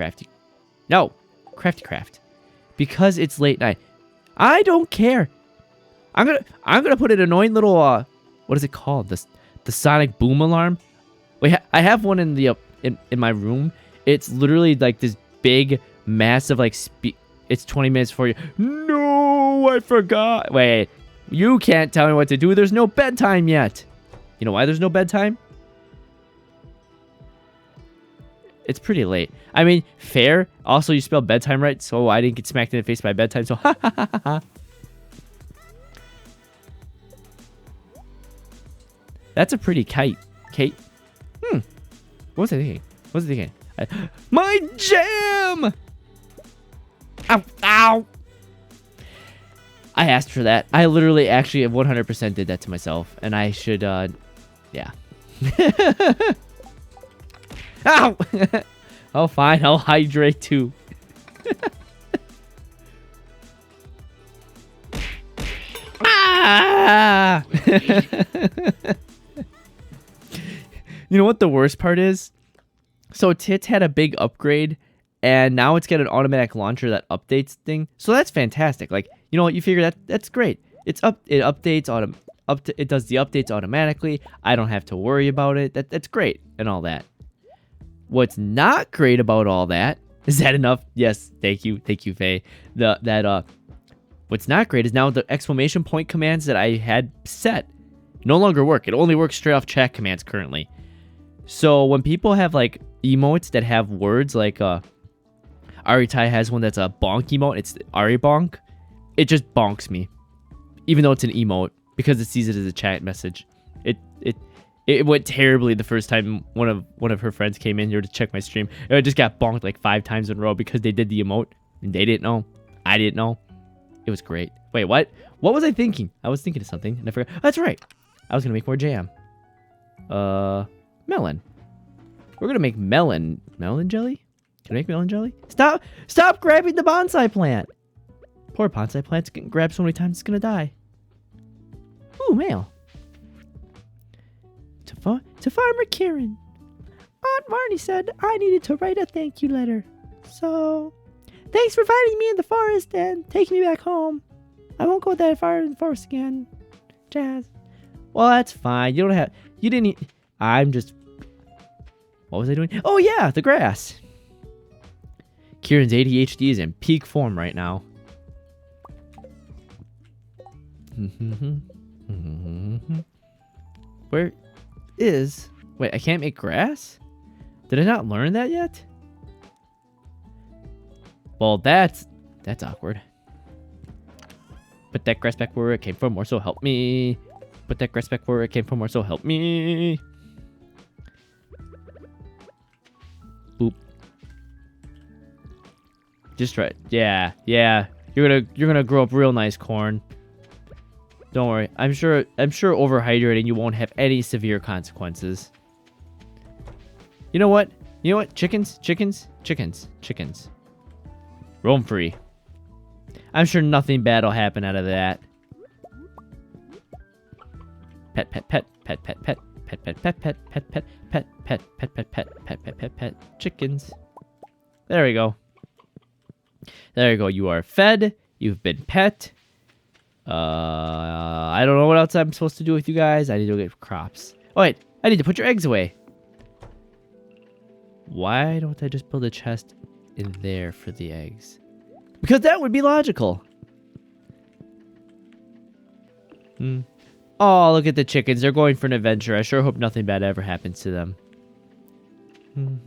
A: No. Crafty. Because it's late night. I don't care. I'm gonna put an annoying little... what is it called? The sonic boom alarm? Wait, I have one in the in my room. It's literally like this big, massive, like, it's 20 minutes for you. No, I forgot. Wait, you can't tell me what to do. There's no bedtime yet. You know why there's no bedtime? It's pretty late. I mean, fair. Also, you spelled bedtime right, so I didn't get smacked in the face by bedtime, so ha ha ha ha. That's a pretty kite. Kate. What was I thinking? My jam! Ow! Ow! I asked for that. I literally actually 100% did that to myself. And I should, yeah. Ow! Oh, fine. I'll hydrate too. Ah! You know what the worst part is? So Tits had a big upgrade, and now it's got an automatic launcher that updates thing. So that's fantastic. Like, you know what? You figure that's great. It updates it does the updates automatically. I don't have to worry about it. That's great and all that. What's not great about all that is that enough? Yes, thank you, Faye. What's not great is now the exclamation point commands that I had set no longer work. It only works straight off chat commands currently. So when people have like emotes that have words like Aritai has one that's a bonk emote, it's Ari bonk. It just bonks me, even though it's an emote, because it sees it as a chat message. It went terribly the first time one of her friends came in here to check my stream. And I just got bonked like 5 times in a row because they did the emote and they didn't know. I didn't know. It was great. Wait, what? What was I thinking? I was thinking of something and I forgot. That's right. I was gonna make more jam. Melon. We're gonna make melon jelly. Can I make melon jelly? Stop grabbing the bonsai plant. Poor bonsai plant's getting grabbed so many times it's gonna die. Ooh, mail. To Farmer Kieran. Aunt Marnie said I needed to write a thank you letter. So, thanks for finding me in the forest and taking me back home. I won't go that far in the forest again. Jazz. Well, that's fine. You didn't. I'm just. What was I doing? Oh yeah, the grass. Kieran's ADHD is in peak form right now. Where is... Wait, I can't make grass? Did I not learn that yet? Well, that's awkward. Put that grass back where it came from, or so help me. Put that grass back where it came from, or so help me. Boop. Just right. Yeah, yeah. You're gonna grow up real nice, corn. Don't worry. I'm sure overhydrating you won't have any severe consequences. You know what? You know what? Chickens. Roam free. I'm sure nothing bad will happen out of that. Pet. Chickens. There we go. There you go. You are fed. You've been pet. I don't know what else I'm supposed to do with you guys. I need to get crops. Oh, wait. I need to put your eggs away. Why don't I just build a chest in there for the eggs? Because that would be logical. Oh, look at the chickens. They're going for an adventure. I sure hope nothing bad ever happens to them. What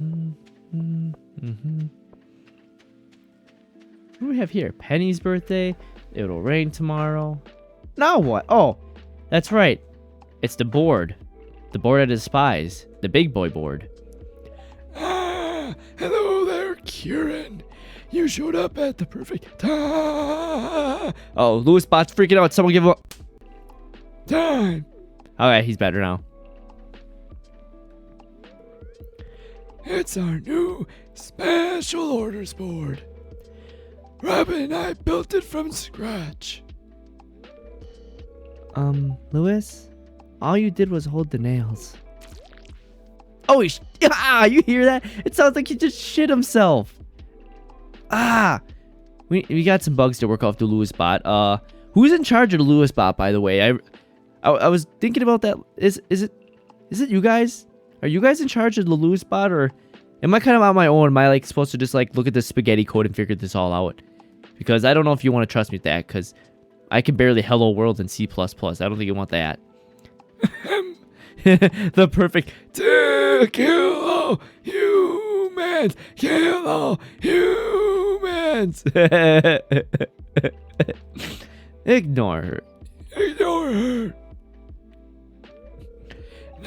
A: do we have here? Penny's birthday. It'll rain tomorrow. Now what? Oh, that's right. It's the board. The board I despise. The big boy board.
B: Ah, hello there, Kieran. You showed up at the perfect time.
A: Oh, Louis Bot's freaking out. Someone give him a...
B: Time.
A: Okay, he's better now.
B: It's our new special orders board. Robin and I built it from scratch.
A: Louis? All you did was hold the nails. Oh, you hear that? It sounds like he just shit himself. We got some bugs to work off the Louis bot. Who's in charge of the Louis bot, by the way? I was thinking about that. Is it you guys? Are you guys in charge of the Louis bot, or am I kind of on my own? Am I like supposed to just like look at the spaghetti code and figure this all out? Because I don't know if you want to trust me with that, because I can barely hello world in C++. I don't think you want that. The perfect
B: To kill all humans. Kill all humans.
A: Ignore her.
B: Ignore her.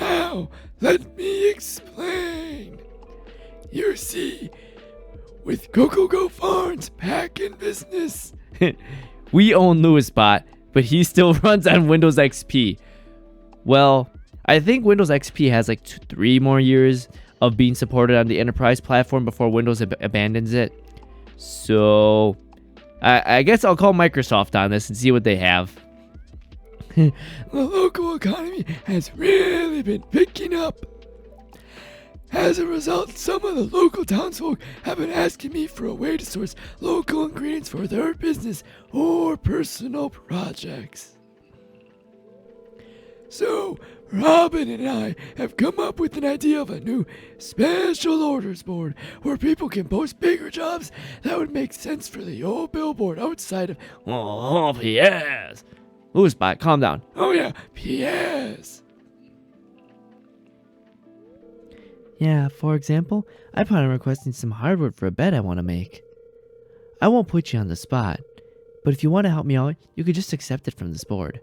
B: Now, let me explain. You see, with Go Farms back in business,
A: We own LouisBot, but he still runs on Windows XP. Well, I think Windows XP has like 3 more years of being supported on the enterprise platform before Windows abandons it. So, I guess I'll call Microsoft on this and see what they have.
B: the local economy has really been picking up. As a result, some of the local townsfolk have been asking me for a way to source local ingredients for their business or personal projects. So, Robin and I have come up with an idea of a new special orders board where people can post bigger jobs that would make sense for the old billboard outside of...
A: Oh, yes. LouisBot, calm down.
B: Oh yeah, P.S.
C: Yeah, for example, I plan on requesting some hardwood for a bed I want to make. I won't put you on the spot, but if you want to help me out, you could just accept it from this board.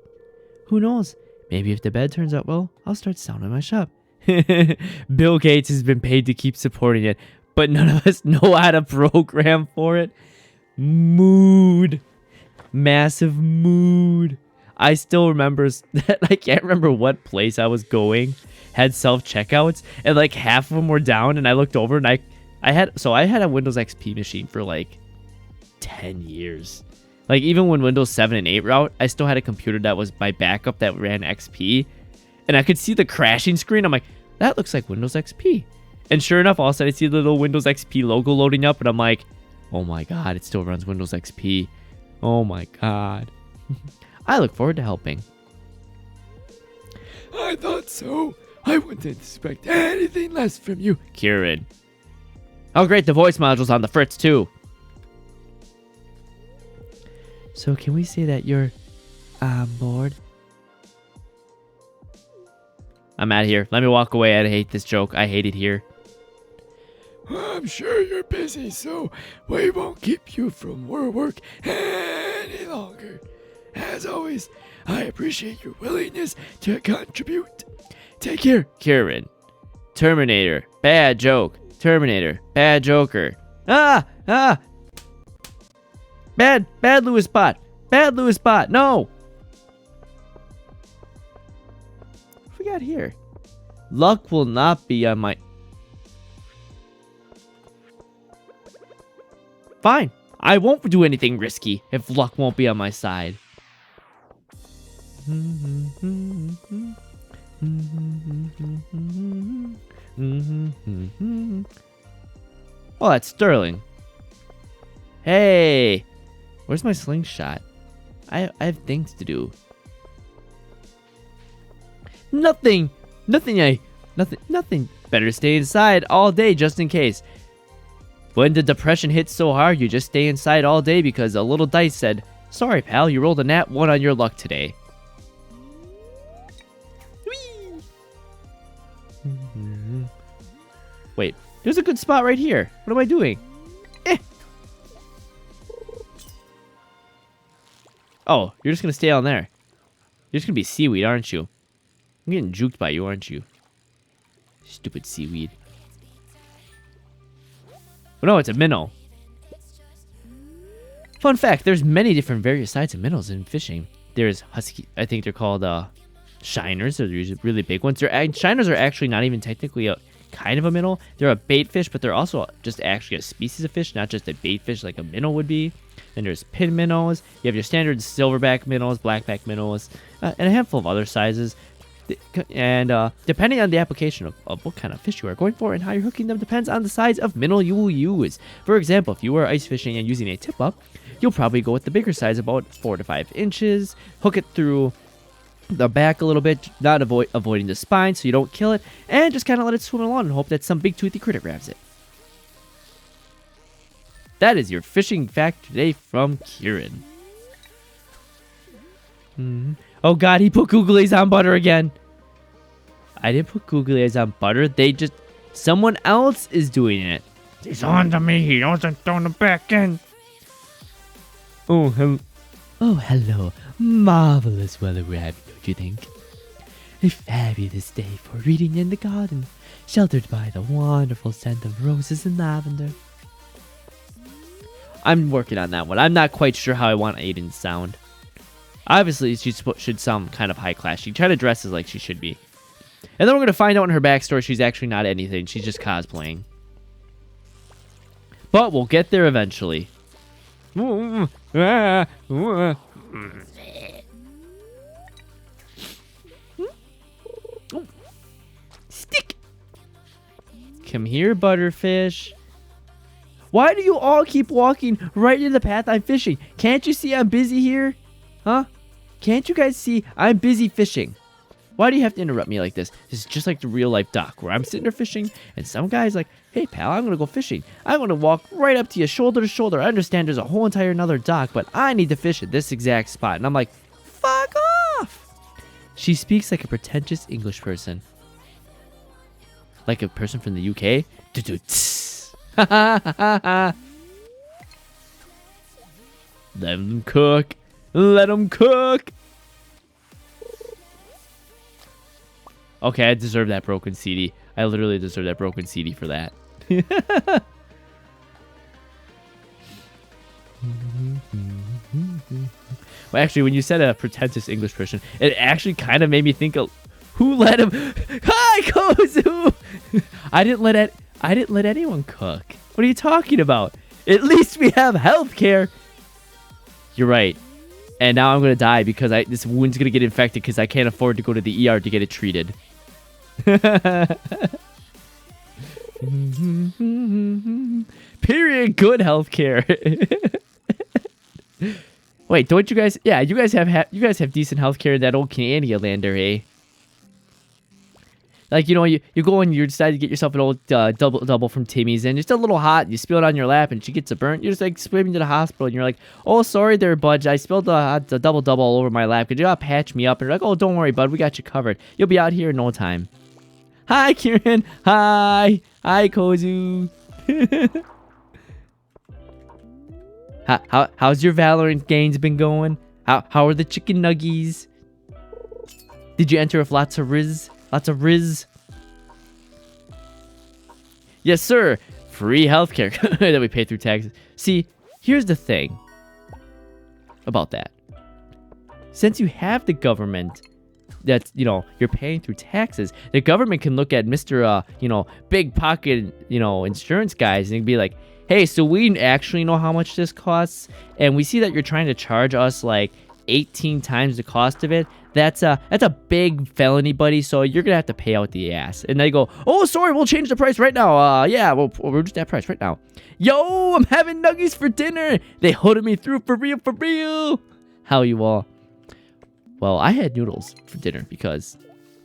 C: Who knows? Maybe if the bed turns out well, I'll start selling in my shop.
A: Bill Gates has been paid to keep supporting it, but none of us know how to program for it. Mood. Massive mood. I still remember that. I can't remember what place I was going had self-checkouts, and like half of them were down, and I looked over and I had a Windows XP machine for like 10 years. Like even when Windows 7 and 8 were out, I still had a computer that was my backup that ran XP, and I could see the crashing screen. I'm like, that looks like Windows XP. And sure enough, all of a sudden I see the little Windows XP logo loading up, and I'm like, oh my god, it still runs Windows XP. Oh my god. I look forward to helping.
B: I thought so. I wouldn't expect anything less from you.
A: Kieran. Oh great, the voice module's on the fritz too.
C: So can we say that you're bored?
A: I'm out of here. Let me walk away. I hate this joke. I hate it here.
B: I'm sure you're busy, so we won't keep you from work any longer. As always, I appreciate your willingness to contribute. Take care.
A: Kieran. Terminator. Bad joke. Terminator. Bad joker. Ah! Bad Lewis bot. Bad Lewis bot. No! What we got here? Luck will not be on my... Fine. I won't do anything risky if luck won't be on my side. Oh, that's Sterling. Hey, where's my slingshot? I have things to do. Nothing. Better stay inside all day just in case. When the depression hits so hard, you just stay inside all day because a little dice said, "Sorry, pal, you rolled a nat 1 on your luck today." Wait, there's a good spot right here. What am I doing? Oh, you're just gonna stay on there. You're just gonna be seaweed, aren't you? I'm getting juked by you, aren't you? Stupid seaweed. Oh, no, it's a minnow. Fun fact, there's many different various sides of minnows in fishing. There's husky, I think they're called shiners. They're usually really big ones. Shiners are actually not even technically a kind of a minnow. They're a bait fish, but they're also just actually a species of fish, not just a bait fish like a minnow would be. Then there's pin minnows. You have your standard silverback minnows, blackback minnows, and a handful of other sizes. And depending on the application of what kind of fish you are going for and how you're hooking them depends on the size of minnow you will use. For example, if you are ice fishing and using a tip up, you'll probably go with the bigger size, about 4 to 5 inches. Hook it through the back a little bit, not avoiding the spine so you don't kill it, and just kind of let it swim along and hope that some big toothy critter grabs it. That is your fishing fact today from Kieran. Oh god, he put googly eyes on butter again. I didn't put googly eyes on butter. Someone else is doing it.
B: He's on to me. He wasn't throwing the back in.
C: Oh, hello. Marvelous weather we're having, don't you think? A fabulous day for reading in the garden, sheltered by the wonderful scent of roses and lavender.
A: I'm working on that one. I'm not quite sure how I want Aiden to sound. Obviously, she should sound kind of high class. She tried to dress as like she should be. And then we're going to find out in her backstory she's actually not anything. She's just cosplaying. But we'll get there eventually. Stick! Come here, Butterfish. Why do you all keep walking right into the path I'm fishing? Can't you see I'm busy here? Huh? Can't you guys see I'm busy fishing? Why do you have to interrupt me like this? This is just like the real life dock where I'm sitting there fishing and some guy's like, "Hey pal, I'm gonna go fishing. I'm gonna walk right up to you shoulder to shoulder. I understand there's a whole entire another dock, but I need to fish at this exact spot." And I'm like, "Fuck off!" She speaks like a pretentious English person. Like a person from the UK. Let them cook. Let them cook. Okay, I deserve that broken CD. I literally deserve that broken CD for that. Well, actually, when you said a pretentious English person, it actually kind of made me think of who let him. Hi, Kozu. I didn't let anyone cook. What are you talking about? At least we have healthcare. You're right. And now I'm gonna die because this wound's gonna get infected because I can't afford to go to the ER to get it treated. Period. Good healthcare. Wait, don't you guys? Yeah, you guys have decent healthcare in that old Canadian lander, eh? Like, you know, you go and you decide to get yourself an old double from Timmy's, and it's a little hot. You spill it on your lap, and she gets a burnt. You're just like swimming to the hospital, and you're like, "Oh, sorry there, bud. I spilled the double all over my lap. Could you patch me up?" And you're like, "Oh, don't worry, bud. We got you covered. You'll be out here in no time." Hi, Kieran. Hi, Kozu. How's your Valorant games been going? How are the chicken nuggies? Did you enter with lots of riz? Lots of riz? Yes, sir. Free healthcare that we pay through taxes. See, here's the thing about that. Since you have the government that's, you're paying through taxes, the government can look at Mr. Big pocket, insurance guys and be like, hey, so we actually know how much this costs, and we see that you're trying to charge us like 18 times the cost of it. That's a big felony, buddy, so you're gonna have to pay out the ass. And they go, oh, sorry, we'll change the price right now. Yeah, we'll reduce that price right now. Yo, I'm having nuggies for dinner. They hooded me through for real. How you all? Well, I had noodles for dinner because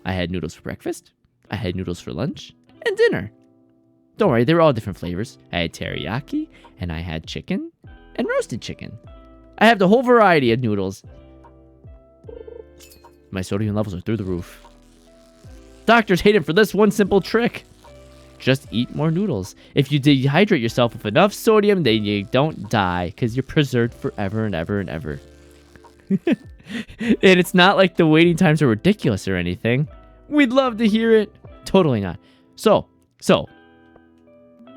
A: I had noodles for breakfast, I had noodles for lunch, and dinner. Don't worry, they were all different flavors. I had teriyaki, and I had chicken, and roasted chicken. I have the whole variety of noodles. My sodium levels are through the roof. Doctors hate it for this one simple trick. Just eat more noodles. If you dehydrate yourself with enough sodium, then you don't die, because you're preserved forever and ever and ever. And it's not like the waiting times are ridiculous or anything. We'd love to hear it. Totally not. So,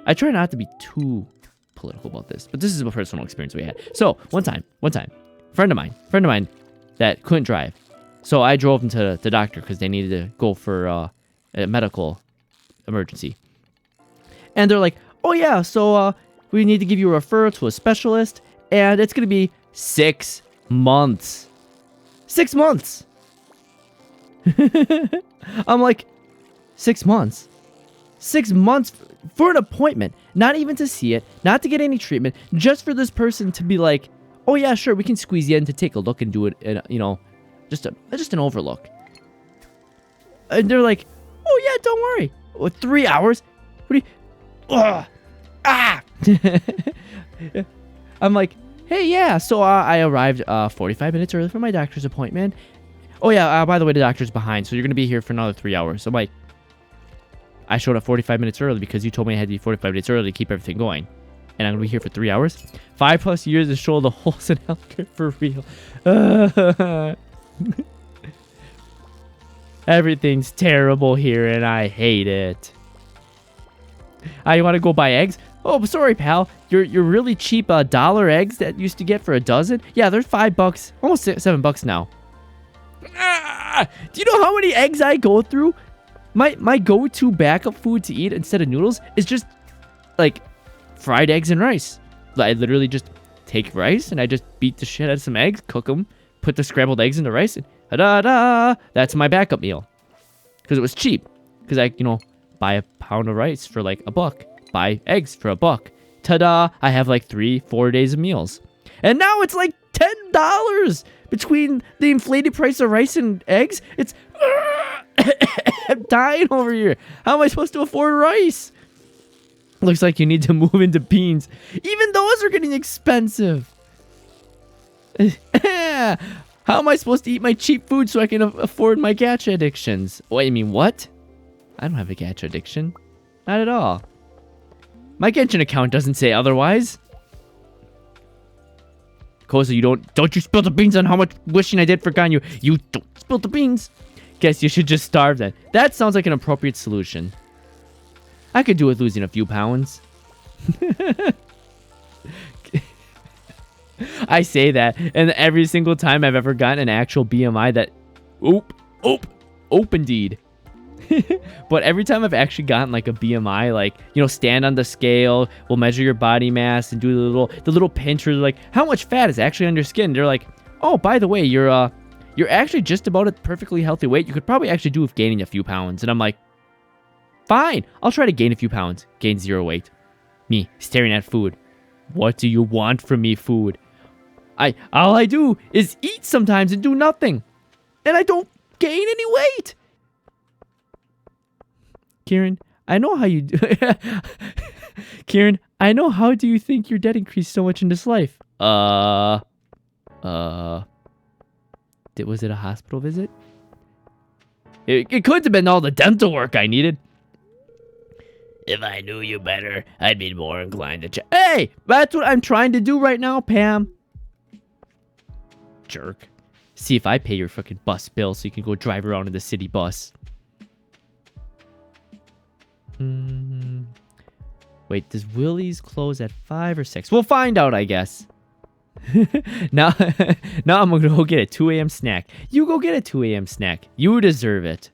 A: I try not to be too political about this, but this is a personal experience we had. So, one time, friend of mine that couldn't drive. So I drove him to the doctor because they needed to go for a medical emergency. And they're like, oh yeah, so we need to give you a referral to a specialist, and it's going to be 6 months. 6 months. I'm like, 6 months? 6 months for an appointment, not even to see it, not to get any treatment, just for this person to be like, oh yeah, sure, we can squeeze you in to take a look and do it, just an overlook. And they're like, oh yeah, don't worry. 3 hours? What do you... I'm like, hey, yeah, so I arrived 45 minutes early for my doctor's appointment. Oh yeah, by the way, the doctor's behind, so you're going to be here for another 3 hours. I'm like, I showed up 45 minutes early because you told me I had to be 45 minutes early to keep everything going. And I'm going to be here for 3 hours? 5+ years to show the holes in healthcare for real. Everything's terrible here and I hate it. You want to go buy eggs? Oh, sorry, pal. You're really cheap dollar eggs that used to get for a dozen? Yeah, they're $5, almost $7 now. Do you know how many eggs I go through? My go-to backup food to eat instead of noodles is just like fried eggs and rice. I literally just take rice and I just beat the shit out of some eggs, cook them, put the scrambled eggs in the rice, and da-da-da, that's my backup meal. Because it was cheap. Because I, buy a pound of rice for like $1, buy eggs for $1. Ta-da, I have like 3-4 days of meals. And now it's like $10 between the inflated price of rice and eggs. It's I'm dying over here. How am I supposed to afford rice? Looks like you need to move into beans. Even those are getting expensive. How am I supposed to eat my cheap food so I can afford my gacha addictions? Wait, I mean, what? I don't have a gacha addiction. Not at all. My Genshin account doesn't say otherwise. Koza, don't you spill the beans on how much wishing I did for Ganyu. You don't spill the beans. Guess you should just starve then. That sounds like an appropriate solution. I could do with losing a few pounds. I say that, and every single time I've ever gotten an actual BMI that... Oop, indeed. But every time I've actually gotten like a BMI, like, stand on the scale, we'll measure your body mass and do the little pinch, or like, how much fat is actually on your skin? They're like, oh, by the way, you're actually just about a perfectly healthy weight. You could probably actually do with gaining a few pounds. And I'm like, fine, I'll try to gain a few pounds. Gain 0 weight. Me, staring at food. What do you want from me, food? All I do is eat sometimes and do nothing. And I don't gain any weight. Kieran, I know how you do. Kieran, I know how do you think your debt increased so much in this life? Was it a hospital visit? It could have been all the dental work I needed. If I knew you better, I'd be more inclined to check. Hey, that's what I'm trying to do right now, Pam. Jerk. See if I pay your fucking bus bill so you can go drive around in the city bus. Wait, does Willie's close at 5 or 6? We'll find out, I guess. now, now I'm gonna go get a 2 a.m. snack. You go get a 2 a.m. snack. You deserve it.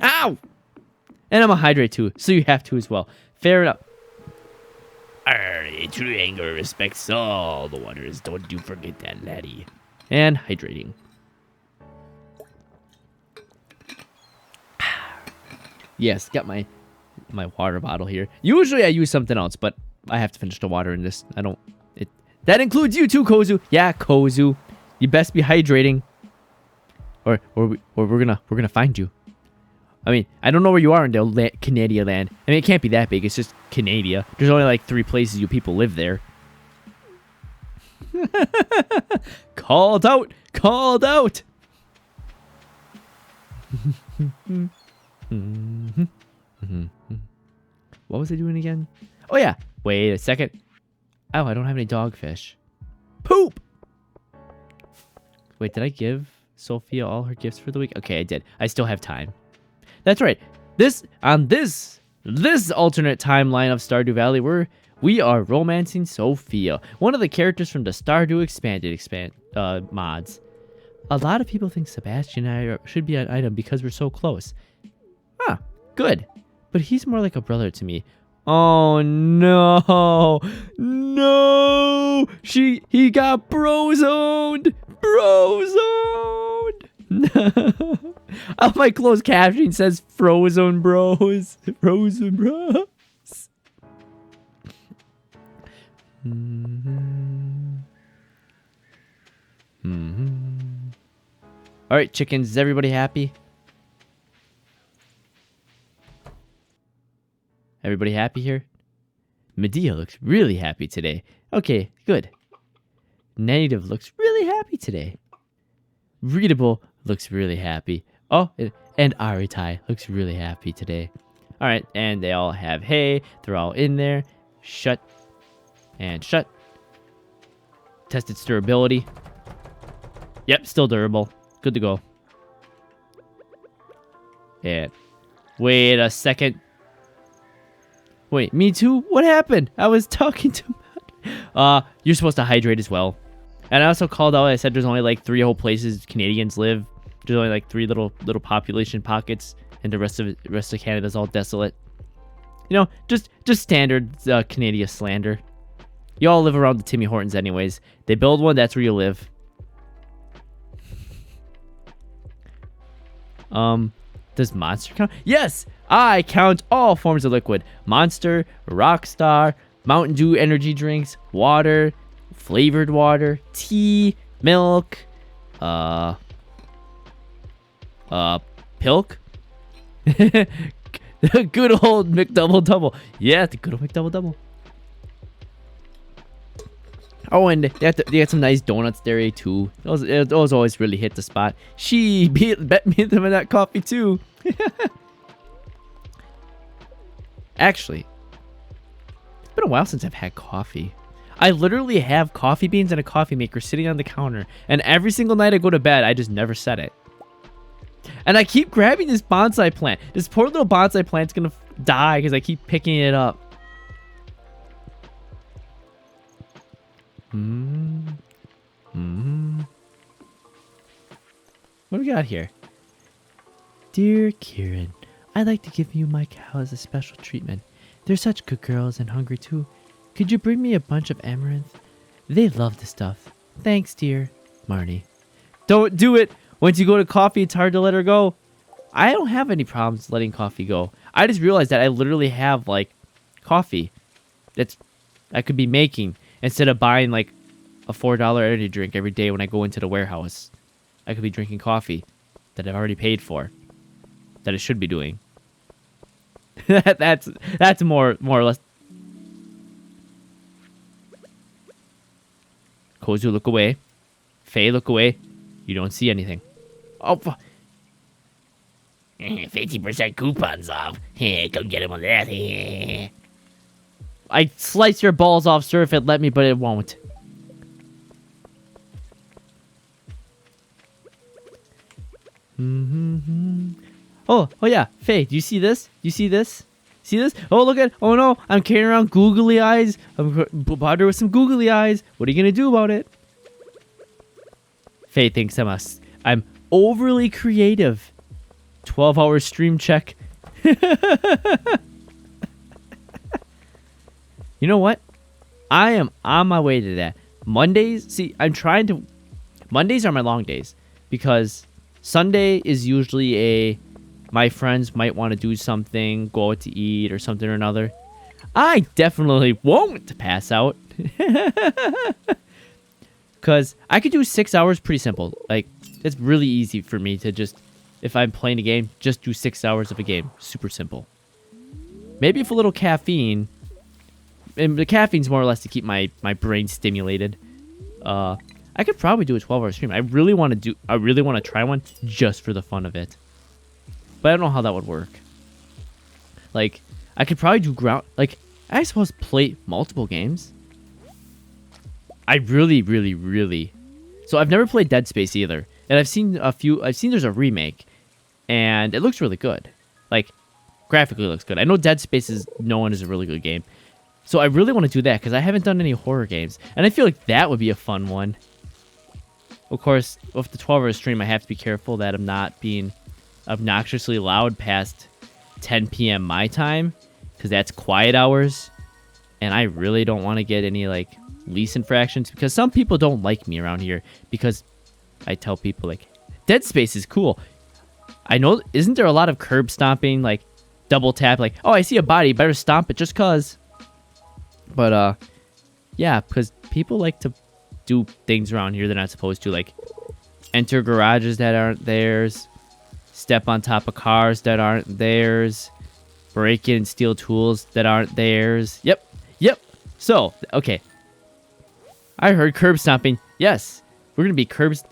A: Ow! And I'm a hydrate too, so you have to as well. Fair enough. True anger respects all the waters. Don't you forget that, laddie. And hydrating. Yes, got my water bottle here. Usually I use something else, but I have to finish the water in this. That includes you too, Kozu. Yeah, Kozu. You best be hydrating. Or we're gonna find you. I mean, I don't know where you are in the Canada land. I mean, it can't be that big. It's just Canada. There's only like 3 places you people live there. Called out! Called out! What was I doing again? Oh yeah. Wait a second. Oh, I don't have any dogfish. Poop! Wait, did I give Sophia all her gifts for the week? Okay, I did. I still have time. That's right. This alternate timeline of Stardew Valley, we are romancing Sophia, one of the characters from the Stardew Expanded mods. A lot of people think Sebastian and I should be an item because we're so close. Huh, good. But he's more like a brother to me. Oh no. No! He got brozoned! Brozoned! Oh, my closed caption says Frozen Bros. Frozen Bros. Alright, chickens, is everybody happy? Everybody happy here? Medea looks really happy today. Okay, good. Native looks really happy today. Readable looks really happy. Oh, and Aritai looks really happy today. Alright, and they all have hay. They're all in there. Shut. And shut. Test its durability. Yep, still durable. Good to go. And wait a second. Wait, me too? What happened? I was talking to you're supposed to hydrate as well. And I also called out, I said there's only like 3 whole places Canadians live. There's only like 3 little population pockets, and the rest of Canada's all desolate. You know, just standard Canadian slander. You all live around the Timmy Hortons anyways. They build one, that's where you live. Does Monster count? Yes! I count all forms of liquid. Monster, Rockstar, Mountain Dew energy drinks, water, flavored water, tea, milk, pilk. The good old McDouble-double. Yeah, the good old McDouble-double. Oh, and they had some nice donuts there too. Those always really hit the spot. She bet me them in that coffee too. Actually, it's been a while since I've had coffee. I literally have coffee beans and a coffee maker sitting on the counter, and every single night I go to bed, I just never set it. And I keep grabbing this bonsai plant. This poor little bonsai plant's gonna die because I keep picking it up. What do we got here? Dear Kieran, I'd like to give you my cows a special treatment. They're such good girls and hungry too. Could you bring me a bunch of amaranth? They love the stuff. Thanks, dear. Marnie. Don't do it! Once you go to coffee, it's hard to let her go. I don't have any problems letting coffee go. I just realized that I literally have, like, coffee that's I could be making instead of buying, like, a $4 energy drink every day when I go into the warehouse. I could be drinking coffee that I've already paid for, that I should be doing. that's more or less. Kozu, look away. Faye, look away. You don't see anything. Oh,
D: 50% coupons off. Come get him on that.
A: I'd slice your balls off, sir, if it let me, but it won't. Oh yeah, Faye, do you see this? You see this? See this? Oh, look at, oh no, I'm carrying around googly eyes. I'm bothered with some googly eyes. What are you gonna do about it? Faye thinks I'm overly creative. 12-hour stream check. You know what? I am on my way to that. Mondays, see, Mondays are my long days because Sunday is usually my friends might want to do something, go out to eat or something or another. I definitely won't pass out. Because I could do 6 hours pretty simple. Like, it's really easy for me to just, if I'm playing a game, just do 6 hours of a game. Super simple. Maybe if a little caffeine, and the caffeine's more or less to keep my brain stimulated. I could probably do a 12-hour stream. I really want to try one just for the fun of it. But I don't know how that would work. Like, I could probably do I suppose play multiple games. I really. So I've never played Dead Space either. And I've seen there's a remake. And it looks really good. Like, graphically looks good. I know Dead Space is known as a really good game. So I really want to do that because I haven't done any horror games. And I feel like that would be a fun one. Of course, with the 12-hour stream, I have to be careful that I'm not being obnoxiously loud past 10 p.m. my time. Because that's quiet hours. And I really don't want to get any, like, lease infractions. Because some people don't like me around here. Because I tell people, like, Dead Space is cool. I know, isn't there a lot of curb stomping, like, double tap, like, oh, I see a body, better stomp it just cause. But, yeah, because people like to do things around here they're not supposed to, like, enter garages that aren't theirs, step on top of cars that aren't theirs, break in and steal tools that aren't theirs. Yep. So, okay. I heard curb stomping. Yes, we're going to be curbs.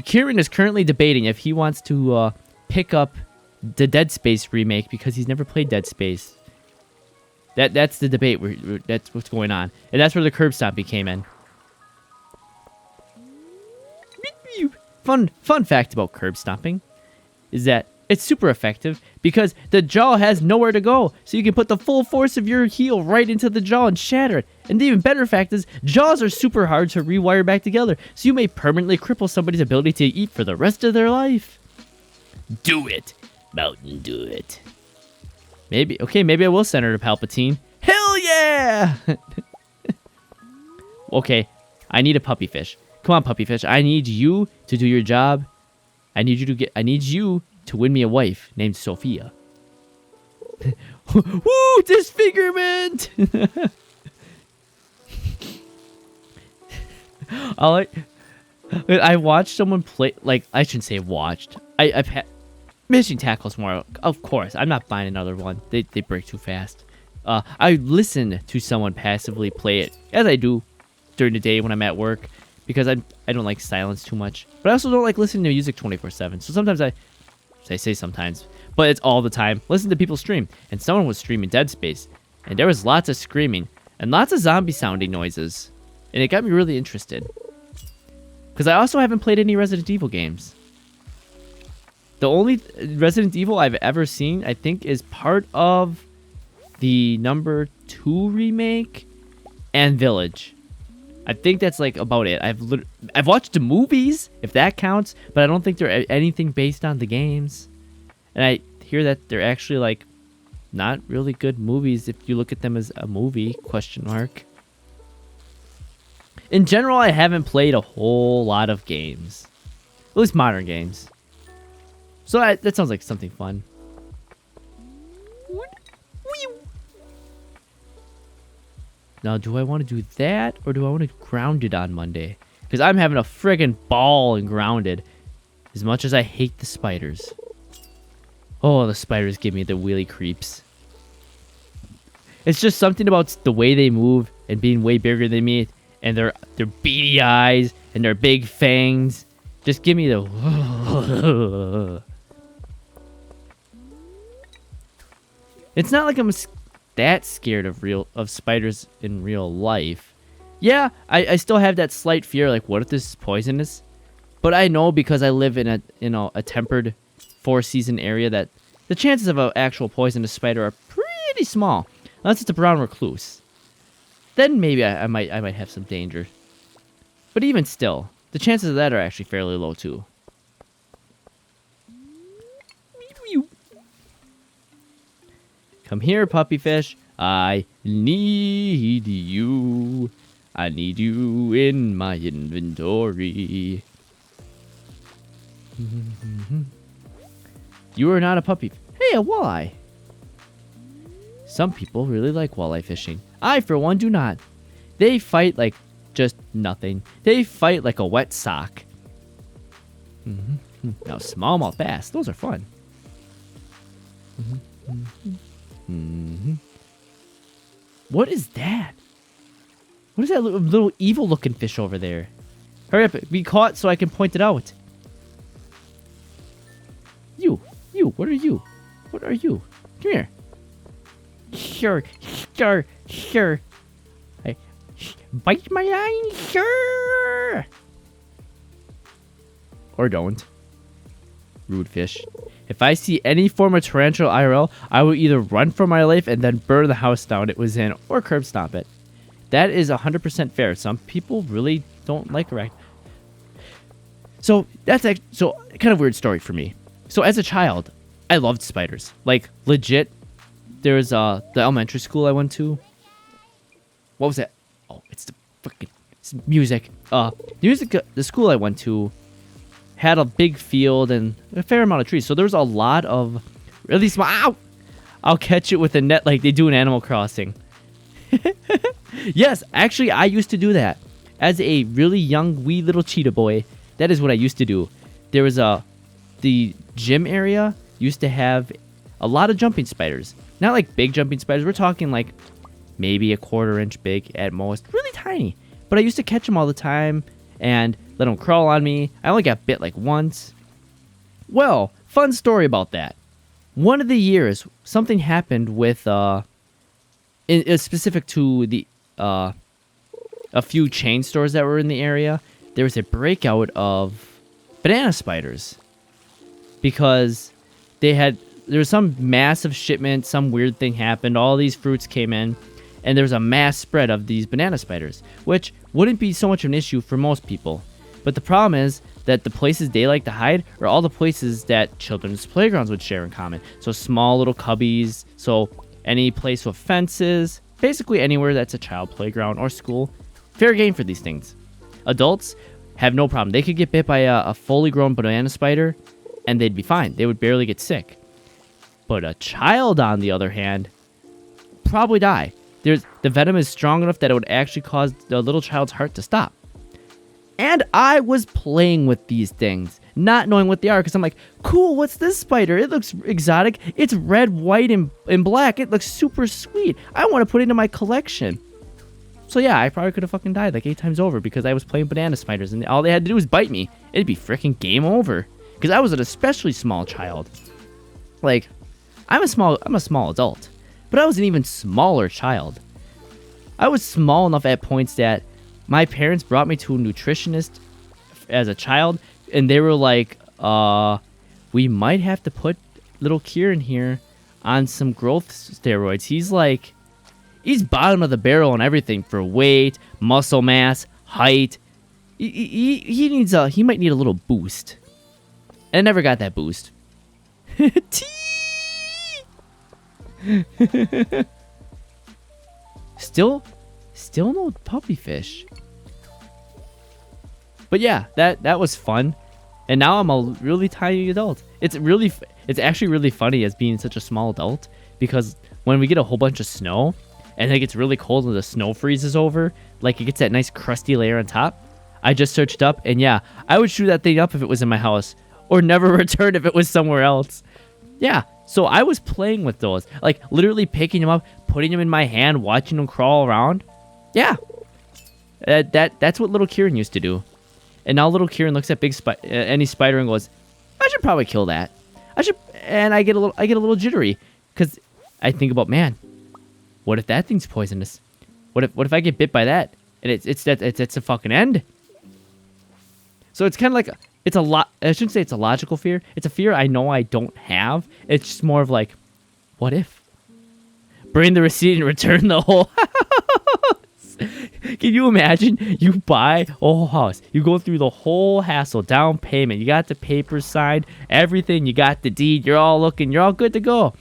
A: Kieran is currently debating if he wants to pick up the Dead Space remake because he's never played Dead Space. That's the debate. That's what's going on. And that's where the curb stomping came in. Fun fact about curb stomping is that it's super effective because the jaw has nowhere to go. So you can put the full force of your heel right into the jaw and shatter it. And the even better fact is jaws are super hard to rewire back together. So you may permanently cripple somebody's ability to eat for the rest of their life.
D: Do it, Mountain, do it.
A: Maybe I will Senator Palpatine. Hell yeah! Okay, I need a puppyfish. Come on, puppyfish. I need you to do your job. I need you to win me a wife named Sophia. Woo! Disfigurement! I watched someone play. Like, I shouldn't say watched. I've had. Missing tackles more, of course. I'm not buying another one. They break too fast. I listen to someone passively play it, as I do during the day when I'm at work, because I don't like silence too much. But I also don't like listening to music 24/7. So sometimes I say sometimes, but it's all the time. Listen to people stream, and someone was streaming Dead Space, and there was lots of screaming and lots of zombie sounding noises, and it got me really interested. Because I also haven't played any Resident Evil games. The only Resident Evil I've ever seen, I think, is part of the number 2 remake and Village. I think that's like about it. I've watched the movies, if that counts, but I don't think they're anything based on the games. And I hear that they're actually like not really good movies if you look at them as a movie, question mark. In general, I haven't played a whole lot of games. At least modern games. So that sounds like something fun. Now, do I want to do that, or do I want to ground it on Monday? Because I'm having a friggin' ball in grounded. As much as I hate the spiders. Oh, the spiders give me the wheelie creeps. It's just something about the way they move and being way bigger than me. And their beady eyes and their big fangs. Just give me the... It's not like I'm that scared of spiders in real life. Yeah, I still have that slight fear, like, what if this is poisonous? But I know because I live in a tempered 4-season area that the chances of an actual poisonous spider are pretty small. Unless it's a brown recluse. Then maybe I might have some danger. But even still, the chances of that are actually fairly low too. Come here, puppyfish. I need you. I need you in my inventory. You are not a puppy. Hey, a walleye. Some people really like walleye fishing. I, for one, do not. They fight like just nothing. They fight like a wet sock. Now, smallmouth bass, those are fun. What is that? What is that little evil-looking fish over there? Hurry up, be caught so I can point it out. You, what are you? What are you? Come here. Sure. Hey, bite my line, sure. Or don't. Rude fish. If I see any form of tarantula IRL, I will either run for my life and then burn the house down it was in, or curb stomp it. That is 100% fair. Some people really don't like arachnids. So that's so kind of weird story for me. So as a child, I loved spiders. Like legit. There's the elementary school I went to. What was that? Oh, it's the freaking music. The school I went to had a big field and a fair amount of trees. So there was a lot of really small. Ow! I'll catch it with a net like they do in Animal Crossing. Yes, actually, I used to do that as a really young, wee little cheetah boy. That is what I used to do. There was the gym area used to have a lot of jumping spiders. Not like big jumping spiders. We're talking like maybe a 1/4 inch big at most. Really tiny. But I used to catch them all the time and let them crawl on me. I only got bit like once. Well, fun story about that. One of the years, something happened with, specific to the, a few chain stores that were in the area. There was a breakout of banana spiders. Because there was some massive shipment, some weird thing happened, all these fruits came in, and there was a mass spread of these banana spiders, which wouldn't be so much of an issue for most people. But the problem is that the places they like to hide are all the places that children's playgrounds would share in common. So small little cubbies, so any place with fences, basically anywhere that's a child playground or school. Fair game for these things. Adults have no problem. They could get bit by a fully grown banana spider, and they'd be fine. They would barely get sick. But a child, on the other hand, probably die. The venom is strong enough that it would actually cause the little child's heart to stop. And I was playing with these things, not knowing what they are, because I'm like, cool, what's this spider? It looks exotic. It's red, white, and black. It looks super sweet. I want to put it into my collection. So yeah, I probably could have fucking died like 8 times over because I was playing banana spiders, and all they had to do was bite me. It'd be freaking game over. Because I was an especially small child. Like, I'm a small adult, but I was an even smaller child. I was small enough at points that my parents brought me to a nutritionist as a child, and they were like, we might have to put little Kieran here on some growth steroids. He's bottom of the barrel on everything for weight, muscle mass, height. He might need a little boost. And I never got that boost. Still no puppyfish. But yeah, that was fun. And now I'm a really tiny adult. It's actually really funny as being such a small adult, because when we get a whole bunch of snow and it gets really cold and the snow freezes over, like it gets that nice crusty layer on top, I just searched up, and yeah, I would shoot that thing up if it was in my house, or never return if it was somewhere else. Yeah, so I was playing with those, like literally picking them up, putting them in my hand, watching them crawl around. Yeah, that's what little Kieran used to do. And now little Kieran looks at any spider and goes, I should probably kill that. And I get a little jittery, because I think about, man, what if that thing's poisonous? What if I get bit by that and it's a fucking end? So it's kind of like it's a lot. I shouldn't say it's a logical fear. It's a fear I know I don't have. It's just more of like, what if? Bring the receipt and return the whole house. Can you imagine? You buy a whole house. You go through the whole hassle, down payment. You got the papers signed, everything. You got the deed. You're all good to go.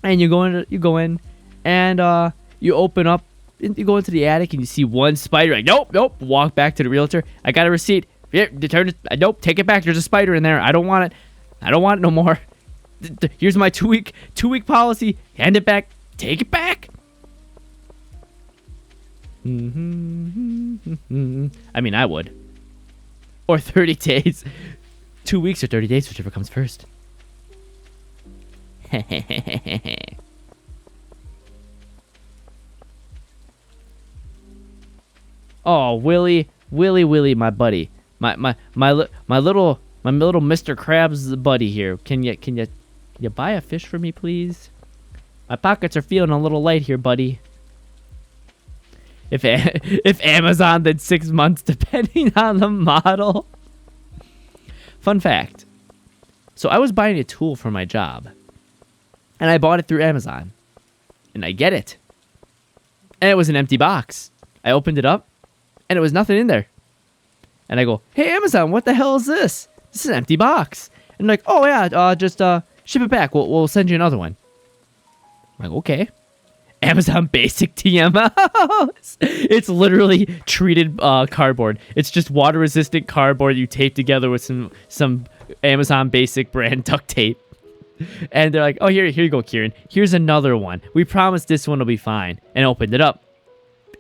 A: And you go in, and you open up. You go into the attic and you see one spider. Like, nope. Walk back to the realtor. I got a receipt. Here, return it. Nope, take it back. There's a spider in there. I don't want it no more. Here's my two week policy. Hand it back. Take it back. I mean, I would. Or 30 days. 2 weeks or 30 days, whichever comes first. Oh, Willie, my buddy, my little Mr. Krabs buddy here. Can you buy a fish for me, please? My pockets are feeling a little light here, buddy. If Amazon did 6 months, depending on the model. Fun fact. So I was buying a tool for my job, and I bought it through Amazon, and I get it, and it was an empty box. I opened it up, and it was nothing in there. And I go, hey, Amazon, what the hell is this? This is an empty box. And they're like, oh, yeah, just ship it back. We'll send you another one. I'm like, okay. Amazon Basic TM house. It's literally treated cardboard. It's just water-resistant cardboard you tape together with some Amazon Basic brand duct tape. And they're like, oh, here you go, Kieran. Here's another one. We promise this one will be fine. And I opened it up.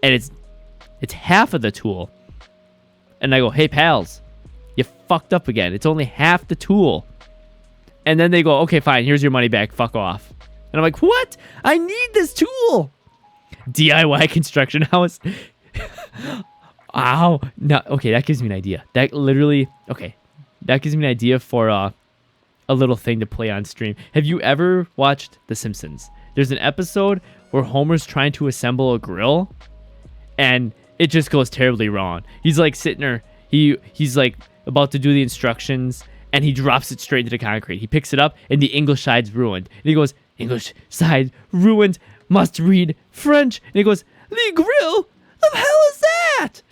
A: And it's half of the tool. And I go, hey, pals, you fucked up again. It's only half the tool. And then they go, okay, fine, here's your money back. Fuck off. And I'm like, what? I need this tool. DIY construction house. Ow. No, okay, that gives me an idea. That gives me an idea for a little thing to play on stream. Have you ever watched The Simpsons? There's an episode where Homer's trying to assemble a grill, and it just goes terribly wrong. He's like sitting there, he's like about to do the instructions, and he drops it straight into the concrete. He picks it up, and the English side's ruined. And he goes, English side ruined, must read French. And he goes, the grill? The hell is that?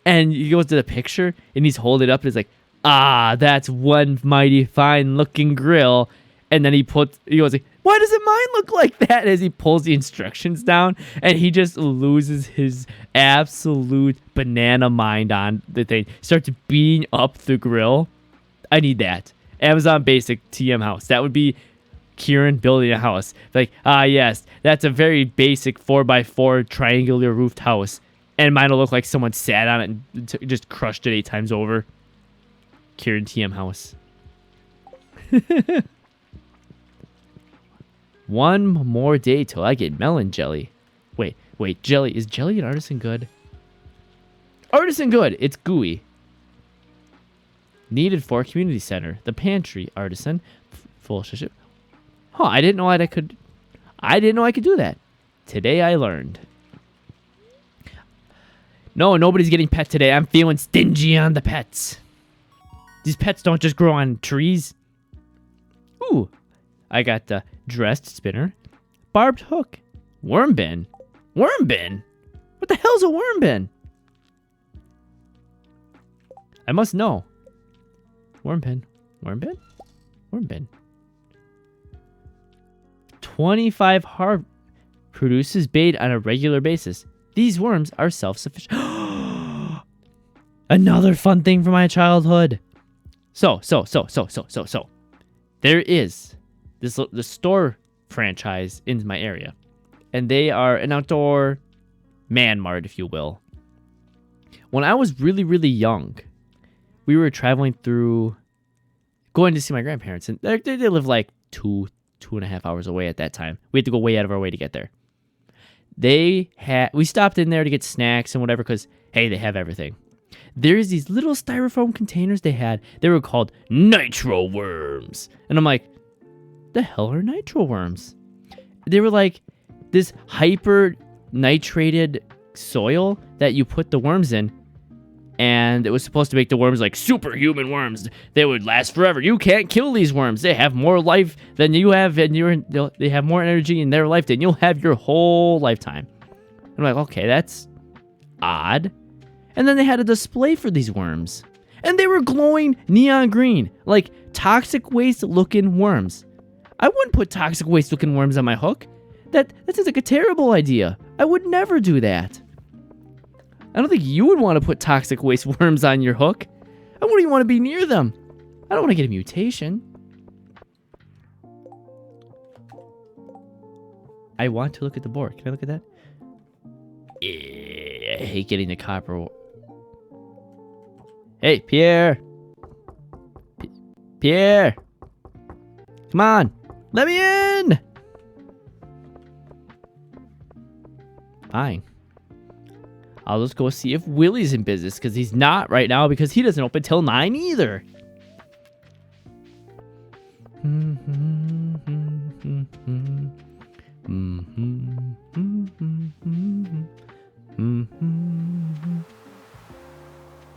A: And he goes to the picture, and he's holding it up, and he's like, that's one mighty fine looking grill. And then he goes like, why doesn't mine look like that? As he pulls the instructions down, and he just loses his absolute banana mind on the thing. Starts beating up the grill. I need that. Amazon Basic TM house. That would be Kieran building a house. Like, yes, that's a very basic 4x4 triangular roofed house. And mine will look like someone sat on it and just crushed it 8 times over. Kieran TM house. One more day till I get melon jelly. Wait, jelly. Is jelly an artisan good? Artisan good. It's gooey. Needed for community center. The pantry. Artisan. Full ship. Huh, I didn't know I could do that. Today I learned. No, nobody's getting pet today. I'm feeling stingy on the pets. These pets don't just grow on trees. Ooh. I got the dressed spinner, barbed hook, worm bin. Worm bin? What the hell's a worm bin? I must know. Worm bin. Worm bin? Worm bin. 25 harv produces bait on a regular basis. These worms are self-sufficient. Another fun thing from my childhood. So. There is the store franchise in my area, and they are an outdoor man mart, if you will. When I was really, really young, we were traveling through, going to see my grandparents, and they live like 2.5 hours away at that time. We had to go way out of our way to get there. We stopped in there to get snacks and whatever, because hey, they have everything. There's these little styrofoam containers they had. They were called nitro worms, and I'm like, the hell are nitro worms? They were like this hyper nitrated soil that you put the worms in, and it was supposed to make the worms like superhuman worms. They would last forever. You can't kill these worms. They have more life than you have, and they have more energy in their life than you'll have your whole lifetime. I'm like, okay, that's odd. And then they had a display for these worms, and they were glowing neon green, like toxic waste looking worms. I wouldn't put toxic waste looking worms on my hook. That sounds like a terrible idea. I would never do that. I don't think you would want to put toxic waste worms on your hook. I wouldn't even want to be near them. I don't want to get a mutation. I want to look at the board. Can I look at that? I hate getting the copper. Hey, Pierre. Pierre. Come on. Let me in. Fine. I'll just go see if Willie's in business, because he's not right now, because he doesn't open till 9 either.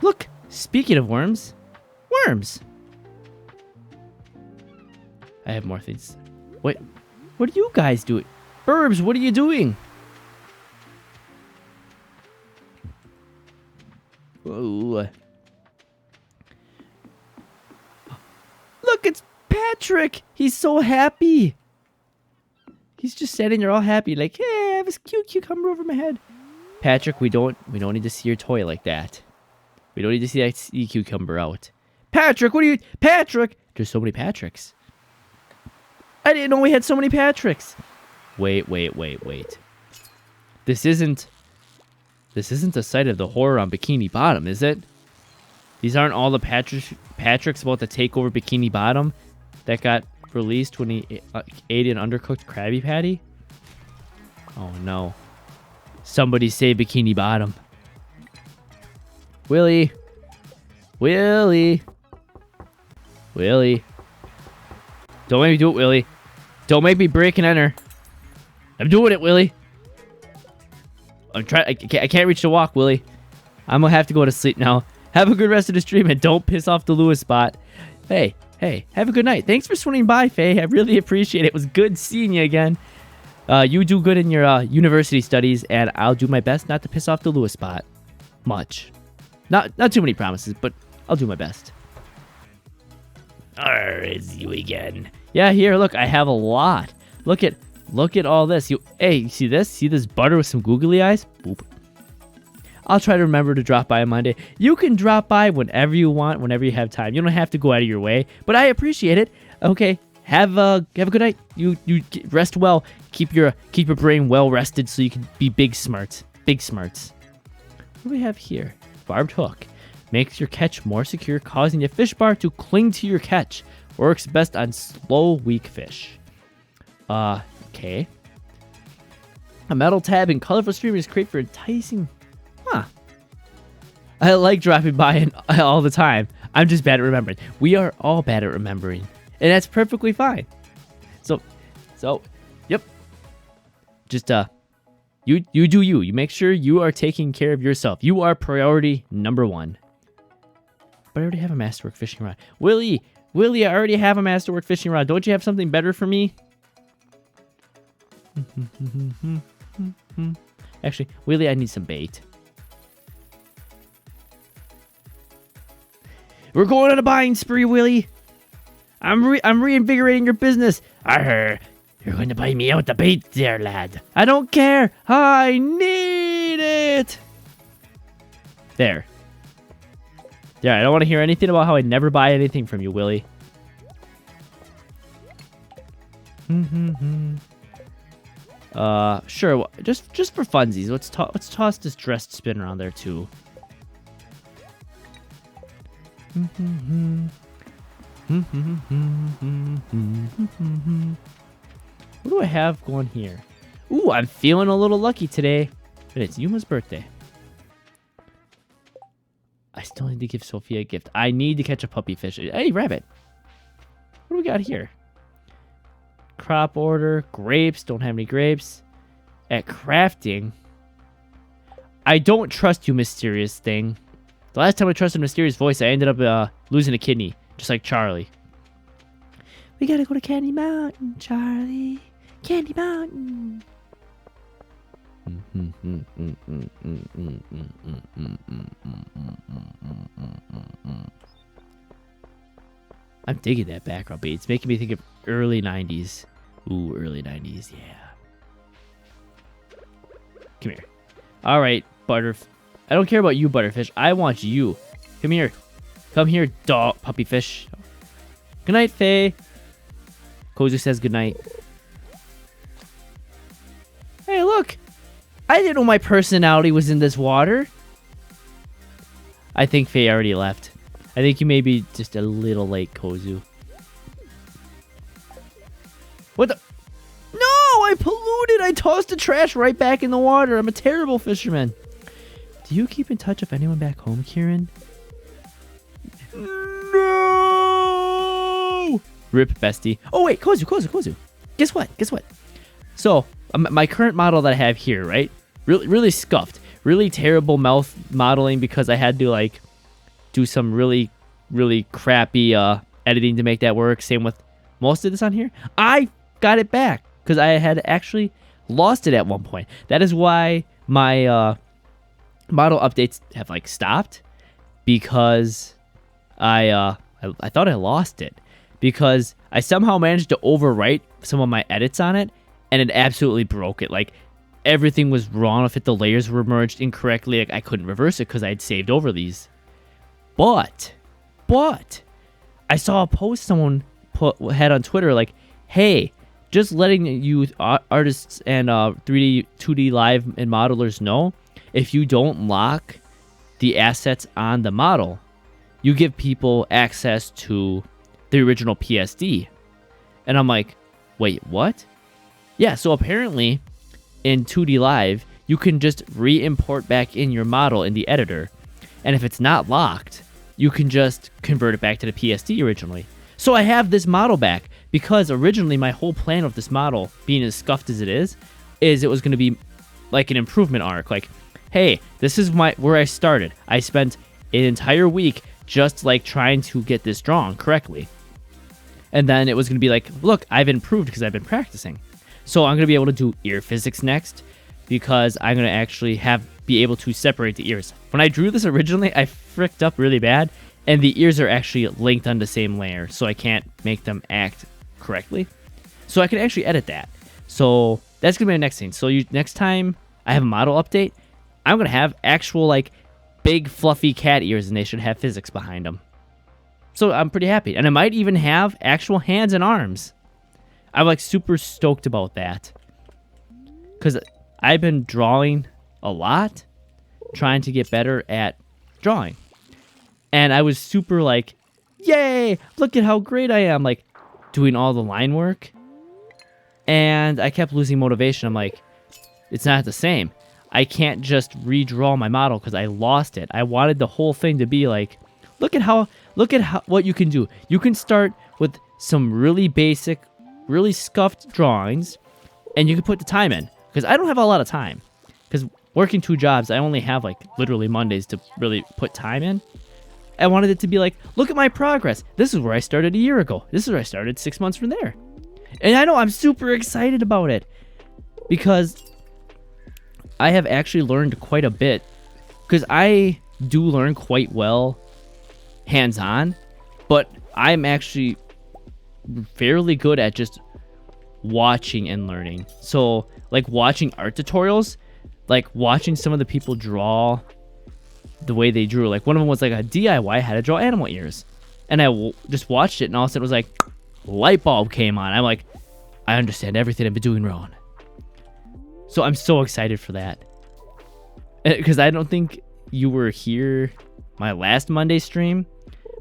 A: Look, speaking of worms, worms. I have more things. Wait, what are you guys doing? Burbs, what are you doing? Whoa. Look, it's Patrick. He's so happy. He's just sitting there all happy, like, hey, I have this cute cucumber over my head. Patrick, we don't need to see your toy like that. We don't need to see that sea cucumber out. Patrick, Patrick! There's so many Patricks. I didn't know we had so many Patricks. Wait. This isn't the site of the horror on Bikini Bottom, is it? These aren't all the Patricks about to take over Bikini Bottom that got released when he ate an undercooked Krabby Patty? Oh no. Somebody save Bikini Bottom. Willie. Don't make me do it, Willie. Don't make me break and enter. I'm doing it, Willie. I'm trying. I can't reach the walk, Willie. I'm gonna have to go to sleep now. Have a good rest of the stream and don't piss off the Lewis spot. Hey, have a good night. Thanks for swinging by, Faye. I really appreciate it. It was good seeing you again. You do good in your university studies, and I'll do my best not to piss off the Lewis spot. Much. Not too many promises, but I'll do my best.
D: It's you again.
A: Yeah, here, look, I have a lot. Look at all this. Hey, you see this? See this butter with some googly eyes? Boop. I'll try to remember to drop by on Monday. You can drop by whenever you want, whenever you have time. You don't have to go out of your way, but I appreciate it. Okay, have a good night. You rest well. Keep your brain well rested so you can be big smarts. Big smarts. What do we have here? Barbed hook. Makes your catch more secure, causing the fish bar to cling to your catch. Works best on slow, weak fish. Okay. A metal tab and colorful streamers create for enticing. Huh. I like dropping by all the time. I'm just bad at remembering. We are all bad at remembering. And that's perfectly fine. So, yep. Just, you do you. You make sure you are taking care of yourself. You are priority number 1. But I already have a Masterwork fishing rod. Willie, I already have a Masterwork fishing rod. Don't you have something better for me? Actually, Willie, I need some bait. We're going on a buying spree, Willie. I'm reinvigorating your business.
D: Arr, you're going to buy me out the bait there, lad.
A: I don't care. I need it. There. Yeah, I don't want to hear anything about how I never buy anything from you, Willie. Sure. Just for funsies, let's toss this dressed spin around there too. What do I have going here? Ooh, I'm feeling a little lucky today. But it's Yuma's birthday. I still need to give Sophia a gift. I need to catch a puppy fish. Hey, rabbit. What do we got here? crop order. Grapes, don't have any grapes. At crafting, I don't trust you, mysterious thing. The last time I trusted a mysterious voice, I ended up losing a kidney, just like Charlie.
C: We gotta go to Candy Mountain, Charlie. Candy Mountain.
A: I'm digging that background beat. It's making me think of early 90s. Ooh, early 90s, yeah. Come here. All right, Butterfish. I don't care about you, Butterfish. I want you. Come here. Come here, dog, puppyfish. Good night, Faye. Kozu says good night. Hey, look. I didn't know my personality was in this water. I think Faye already left. I think you may be just a little late, Kozu. What the? No, I polluted. I tossed the trash right back in the water. I'm a terrible fisherman.
C: Do you keep in touch with anyone back home, Kieran?
A: No! Rip, bestie. Oh, wait, Kozu. Guess what? So, my current model that I have here, right? Really scuffed. Really terrible mouth modeling because I had to, like, do some really crappy editing to make that work. Same with most of this on here. I got it back because I had actually lost it at one point. That is why my model updates have like stopped, because I thought I lost it because I somehow managed to overwrite some of my edits on it, and it absolutely broke it. Like, everything was wrong with it. The layers were merged incorrectly. Like, I couldn't reverse it because I had saved over these. But I saw a post someone had on Twitter, like, hey, just letting you artists and 3D, 2D live and modelers know, if you don't lock the assets on the model, you give people access to the original PSD. And I'm like, wait, what? Yeah, so apparently in 2D Live, you can just re-import back in your model in the editor. And if it's not locked, you can just convert it back to the PSD originally. So I have this model back because originally my whole plan of this model, being as scuffed as it is it was going to be like an improvement arc. Like, hey, this is where I started. I spent an entire week just like trying to get this drawn correctly. And then it was going to be like, look, I've improved because I've been practicing. So I'm going to be able to do ear physics next because I'm going to actually be able to separate the ears. When I drew this originally, I fricked up really bad, and the ears are actually linked on the same layer, so I can't make them act correctly. So I can actually edit that. So that's going to be my next thing. So next time I have a model update, I'm going to have actual like big fluffy cat ears, and they should have physics behind them. So I'm pretty happy. And I might even have actual hands and arms. I'm like super stoked about that. Because I've been drawing a lot, trying to get better at drawing. And I was super like, yay, look at how great I am, like doing all the line work. And I kept losing motivation. I'm like, it's not the same. I can't just redraw my model because I lost it. I wanted the whole thing to be like, look at how what you can do. You can start with some really basic, really scuffed drawings, and you can put the time in. Because I don't have a lot of time. Because working 2 jobs, I only have like literally Mondays to really put time in. I wanted it to be like, look at my progress. This is where I started a year ago. This is where I started 6 months from there. And I know I'm super excited about it. Because I have actually learned quite a bit. Because I do learn quite well hands-on. But I'm actually fairly good at just watching and learning. So, like watching art tutorials, like watching some of the people draw the way they drew. Like one of them was like a DIY how to draw animal ears. And I just watched it, and all of a sudden it was like, light bulb came on. I'm like, I understand everything I've been doing wrong. So I'm so excited for that. Because I don't think you were here my last Monday stream,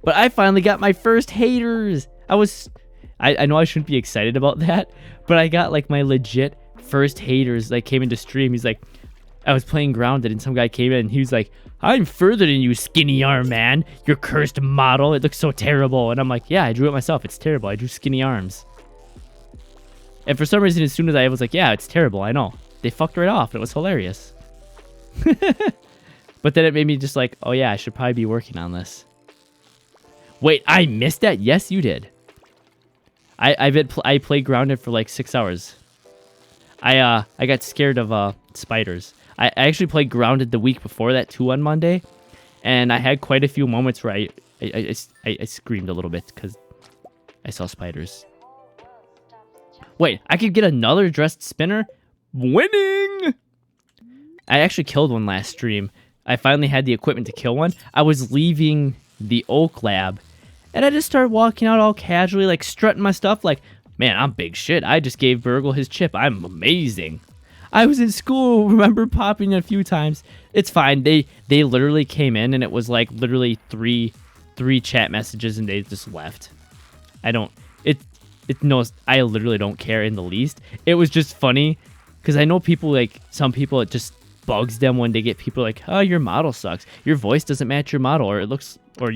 A: but I finally got my first haters. I know I shouldn't be excited about that, but I got like my legit first haters that came into stream. He's like, I was playing Grounded, and some guy came in, and he was like, I'm further than you, skinny arm man. Your cursed model. It looks so terrible. And I'm like, yeah, I drew it myself. It's terrible. I drew skinny arms. And for some reason, as soon as I was like, yeah, it's terrible, I know. They fucked right off. It was hilarious. But then it made me just like, oh yeah, I should probably be working on this. Wait, I missed that? Yes, you did. I played Grounded for like 6 hours. I got scared of spiders. I actually played Grounded the week before that too on Monday, and I had quite a few moments where I screamed a little bit because I saw spiders. Wait, I could get another dressed spinner? Winning! I actually killed one last stream. I finally had the equipment to kill one. I was leaving the Oak Lab, and I just started walking out all casually, like strutting my stuff like, man, I'm big shit. I just gave Burgle his chip. I'm amazing. I was in school, remember popping in a few times. It's fine. They literally came in, and it was like literally three chat messages, and they just left. I literally don't care in the least. It was just funny because I know people, like some people, it just bugs them when they get people like, oh, your model sucks, your voice doesn't match your model, or it looks, or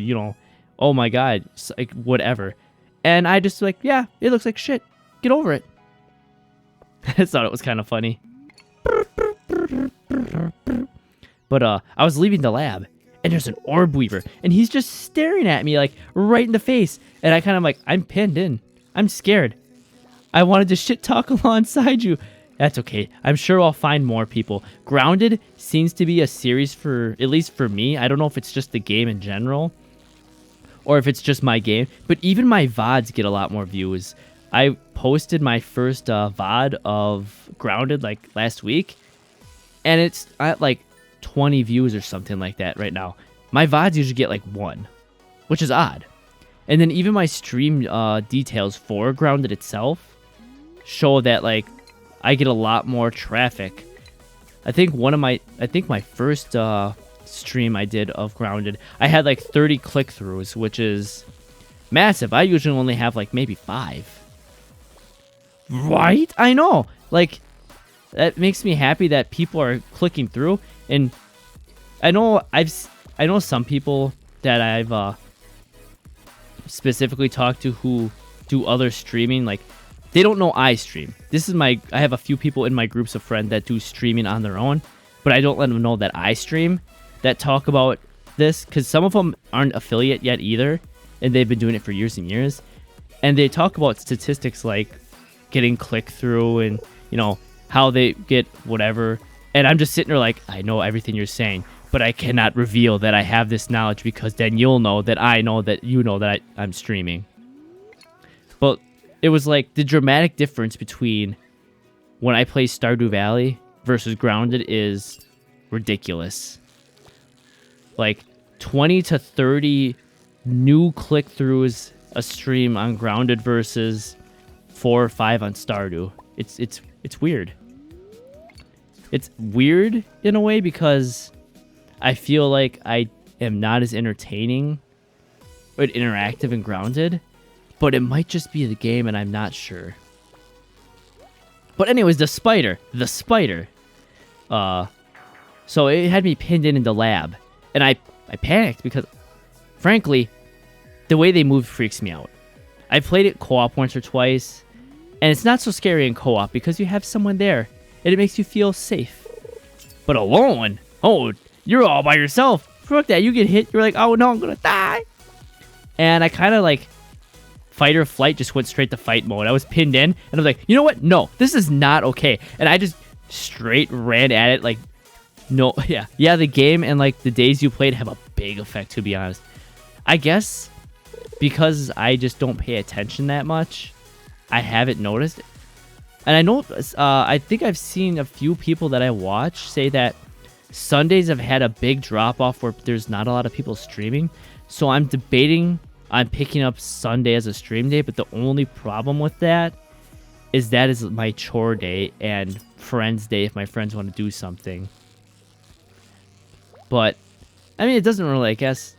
A: oh my god, like whatever. And I just like, yeah, it looks like shit, get over it. I thought it was kind of funny. But I was leaving the lab, and there's an orb weaver, and he's just staring at me like right in the face, and I kind of like, I'm pinned in, I'm scared, I wanted to shit talk alongside you. That's okay. I'm sure I'll find more people. Grounded seems to be a series for, at least for me. I don't know if it's just the game in general or if it's just my game, but even my VODs get a lot more views. I posted my first VOD of Grounded like last week, and it's at like 20 views or something like that right now. My VODs usually get like 1, which is odd. And then even my stream details for Grounded itself show that like I get a lot more traffic. I think my first stream I did of Grounded, I had like 30 click-throughs, which is massive. I usually only have like maybe 5. Right? I know. Like, that makes me happy that people are clicking through. And I know some people that I've specifically talked to who do other streaming, like they don't know I stream. I have a few people in my groups of friends that do streaming on their own, but I don't let them know that I stream, that talk about this, because some of them aren't affiliate yet either, and they've been doing it for years and years. And they talk about statistics like getting click through and, how they get whatever. And I'm just sitting there like, I know everything you're saying, but I cannot reveal that I have this knowledge because then you'll know that I know that you know that I'm streaming. But it was like the dramatic difference between when I play Stardew Valley versus Grounded is ridiculous. Like 20 to 30 new click-throughs a stream on Grounded versus 4 or 5 on Stardew. It's weird. It's weird in a way because I feel like I am not as entertaining or interactive and Grounded, but it might just be the game and I'm not sure. But anyways, the spider. So it had me pinned in the lab, and I panicked because, frankly, the way they move freaks me out. I played it co-op once or twice, and it's not so scary in co-op because you have someone there, and it makes you feel safe. But alone, oh, you're all by yourself. Fuck that, you get hit, you're like, oh no, I'm gonna die. And I kind of like, fight or flight, just went straight to fight mode. I was pinned in, and I was like, you know what? No, this is not okay. And I just straight ran at it like, no, yeah, the game and like the days you played have a big effect, to be honest. I guess because I just don't pay attention that much, I haven't noticed. And I know, I think I've seen a few people that I watch say that Sundays have had a big drop off where there's not a lot of people streaming. So I'm debating on picking up Sunday as a stream day, but the only problem with that is my chore day and friends day if my friends want to do something. But I mean, it doesn't really, I guess,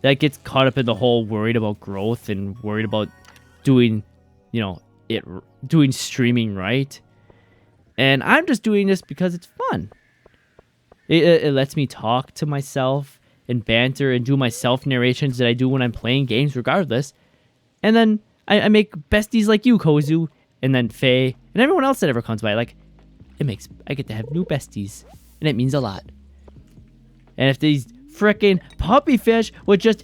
A: that gets caught up in the whole worried about growth and worried about doing, doing streaming right. And I'm just doing this because it's fun. It lets me talk to myself and banter and do my self-narrations that I do when I'm playing games regardless. And then I make besties like you, Kozu, and then Faye, and everyone else that ever comes by. Like, I get to have new besties, and it means a lot. And if these frickin' puppy fish would just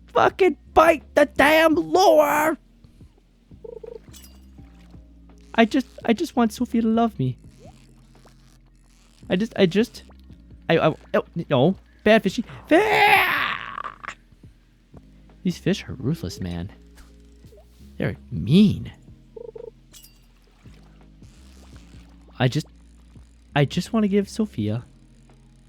A: fucking bite the damn lure. I just want Sophia to love me. No, bad fishy. These fish are ruthless, man. They're mean. I just want to give Sophia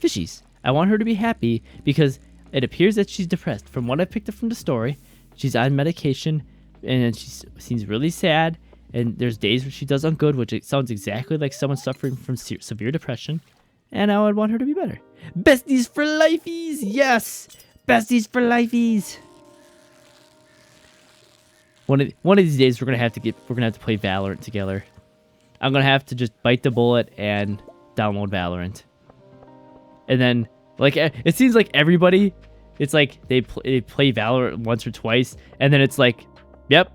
A: fishies. I want her to be happy because it appears that she's depressed. From what I picked up from the story, she's on medication and she seems really sad. And there's days where she does good, which it sounds exactly like someone suffering from severe depression. And I would want her to be better. Besties for lifeies, yes, besties for lifeies. One of these days we're gonna have to play Valorant together. I'm gonna have to just bite the bullet and download Valorant. And then, like, it seems like everybody, it's like they play Valorant once or twice, and then it's like, yep,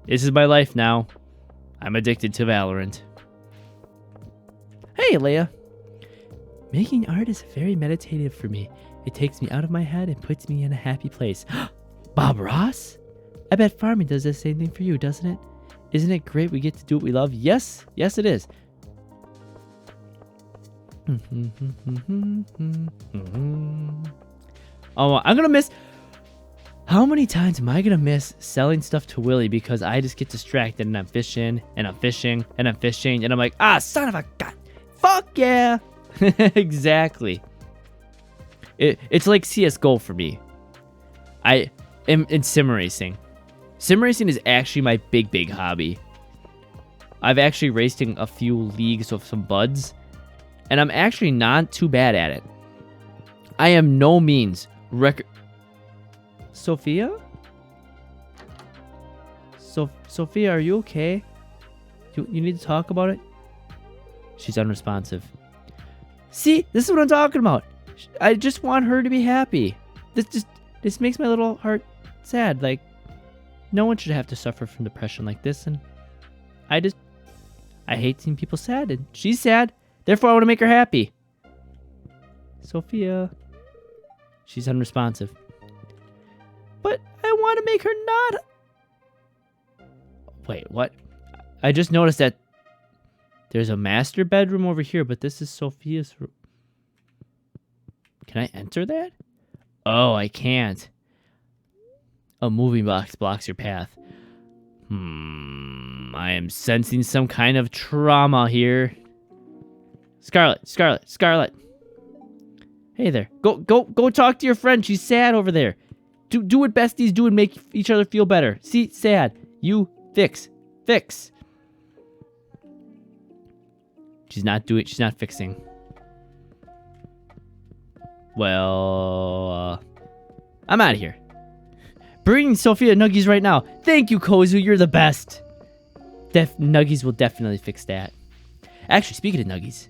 A: this is my life now. I'm addicted to Valorant. Hey, Leia. Making art is very meditative for me. It takes me out of my head and puts me in a happy place. Bob Ross? I bet farming does the same thing for you, doesn't it? Isn't it great we get to do what we love? Yes, yes it is. Oh, I'm gonna miss... How many times am I gonna miss selling stuff to Willie because I just get distracted and I'm fishing and I'm fishing and I'm fishing and I'm like, son of a god, fuck yeah. Exactly. It's like CSGO for me. I am in sim racing. Sim racing is actually my big hobby. I've actually raced in a few leagues with some buds, and I'm actually not too bad at it. I am no means record. Sophia? Sophia, are you okay? You need to talk about it? She's unresponsive. See, this is what I'm talking about. I just want her to be happy. This makes my little heart sad. Like, no one should have to suffer from depression like this, and I hate seeing people sad, and she's sad. Therefore, I want to make her happy. Sophia. She's unresponsive. But I want to make her not... Wait, what? I just noticed that there's a master bedroom over here, but this is Sophia's room. Can I enter that? Oh, I can't. A moving box blocks your path. I am sensing some kind of trauma here. Scarlet. Hey there. Go talk to your friend. She's sad over there. Do what besties do and make each other feel better. See, sad. You fix. She's not fixing. Well, I'm out of here. Bring Sophia Nuggies right now. Thank you, Kozu. You're the best. Nuggies will definitely fix that. Actually, speaking of Nuggies,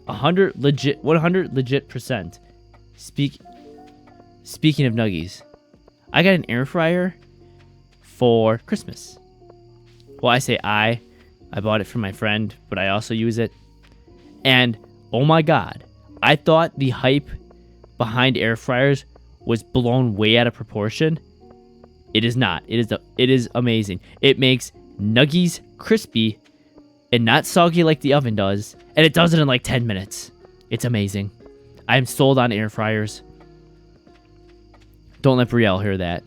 A: 100 legit percent. Speaking of Nuggies, I got an air fryer for Christmas. Well, I say I bought it from my friend, but I also use it. And oh my god, I thought the hype behind air fryers was blown way out of proportion. It is not. It is amazing. It makes Nuggies crispy and not soggy like the oven does, and it does it in like 10 minutes. It's amazing. I'm sold on air fryers. Don't let Brielle hear that.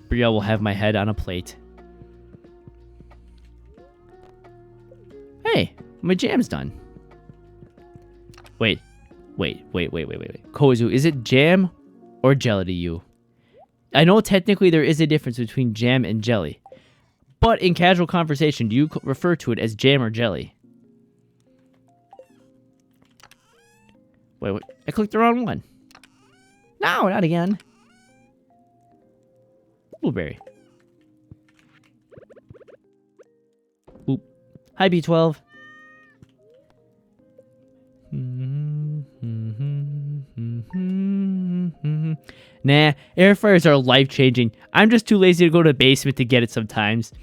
A: Brielle will have my head on a plate. Hey, my jam's done. Wait. Kozu, is it jam or jelly to you? I know technically there is a difference between jam and jelly, but in casual conversation, do you refer to it as jam or jelly? Wait, I clicked the wrong one. No, not again. Blueberry. Oop. Hi, B12. Nah, air fryers are life-changing. I'm just too lazy to go to the basement to get it sometimes.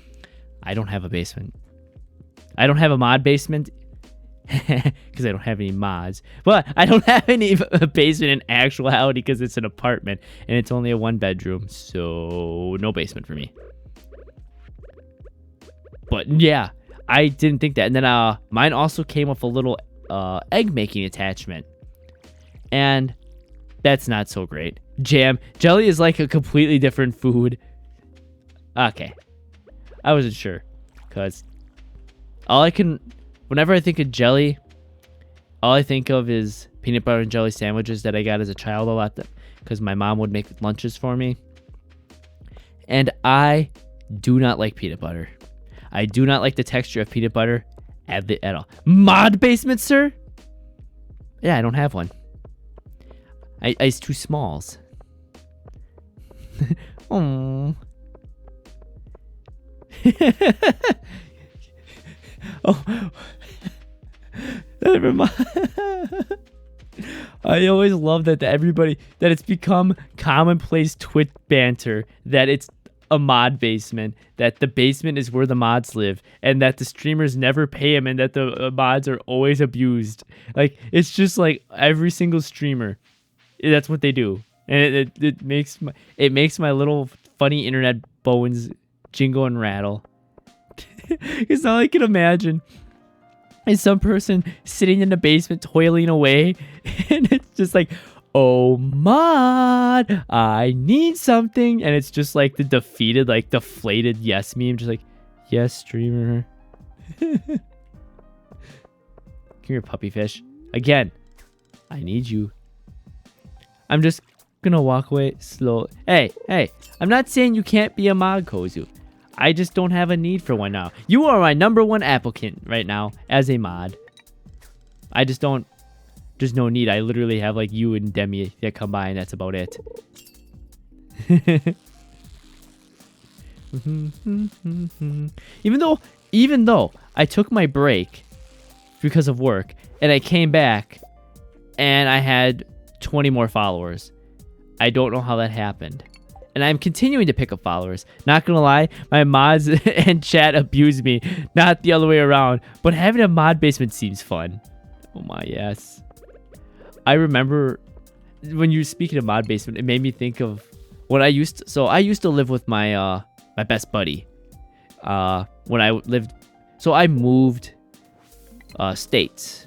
A: I don't have a basement. I don't have a mod basement because I don't have any mods. But I don't have any basement in actuality because it's an apartment and it's only a 1-bedroom. So no basement for me. But yeah, I didn't think that. And then mine also came with a little egg making attachment. And that's not so great. Jelly is like a completely different food. Okay. I wasn't sure. Because whenever I think of jelly, all I think of is peanut butter and jelly sandwiches that I got as a child a lot. Because my mom would make lunches for me. And I do not like peanut butter. I do not like the texture of peanut butter at all. Mod basement, sir? Yeah, I don't have one. It's too smalls. Oh. Oh. Never mind. I always love that it's become commonplace twit banter that it's a mod basement, that the basement is where the mods live, and that the streamers never pay them, and that the mods are always abused. Like, it's just like every single streamer, that's what they do, and it makes my little funny internet bones jingle and rattle. Because all I can imagine is some person sitting in the basement toiling away, and it's just like, oh, mod, I need something. And it's just like the defeated, like deflated yes meme. Just like, yes, streamer. Come here, puppyfish. Again, I need you. I'm just gonna walk away slow. Hey, I'm not saying you can't be a mod, Kozu. I just don't have a need for one now. You are my #1 applicant right now as a mod. I just don't. There's no need. I literally have like you and Demi that come by, and that's about it. Even though I took my break because of work, and I came back, and I had 20 more followers. I don't know how that happened. And I'm continuing to pick up followers. Not gonna lie, my mods and chat abuse me. Not the other way around. But having a mod basement seems fun. Oh my, yes. I remember when you were speaking of mod basement, it made me think of what I used to. So I used to live with my my best buddy. When I lived, so I moved states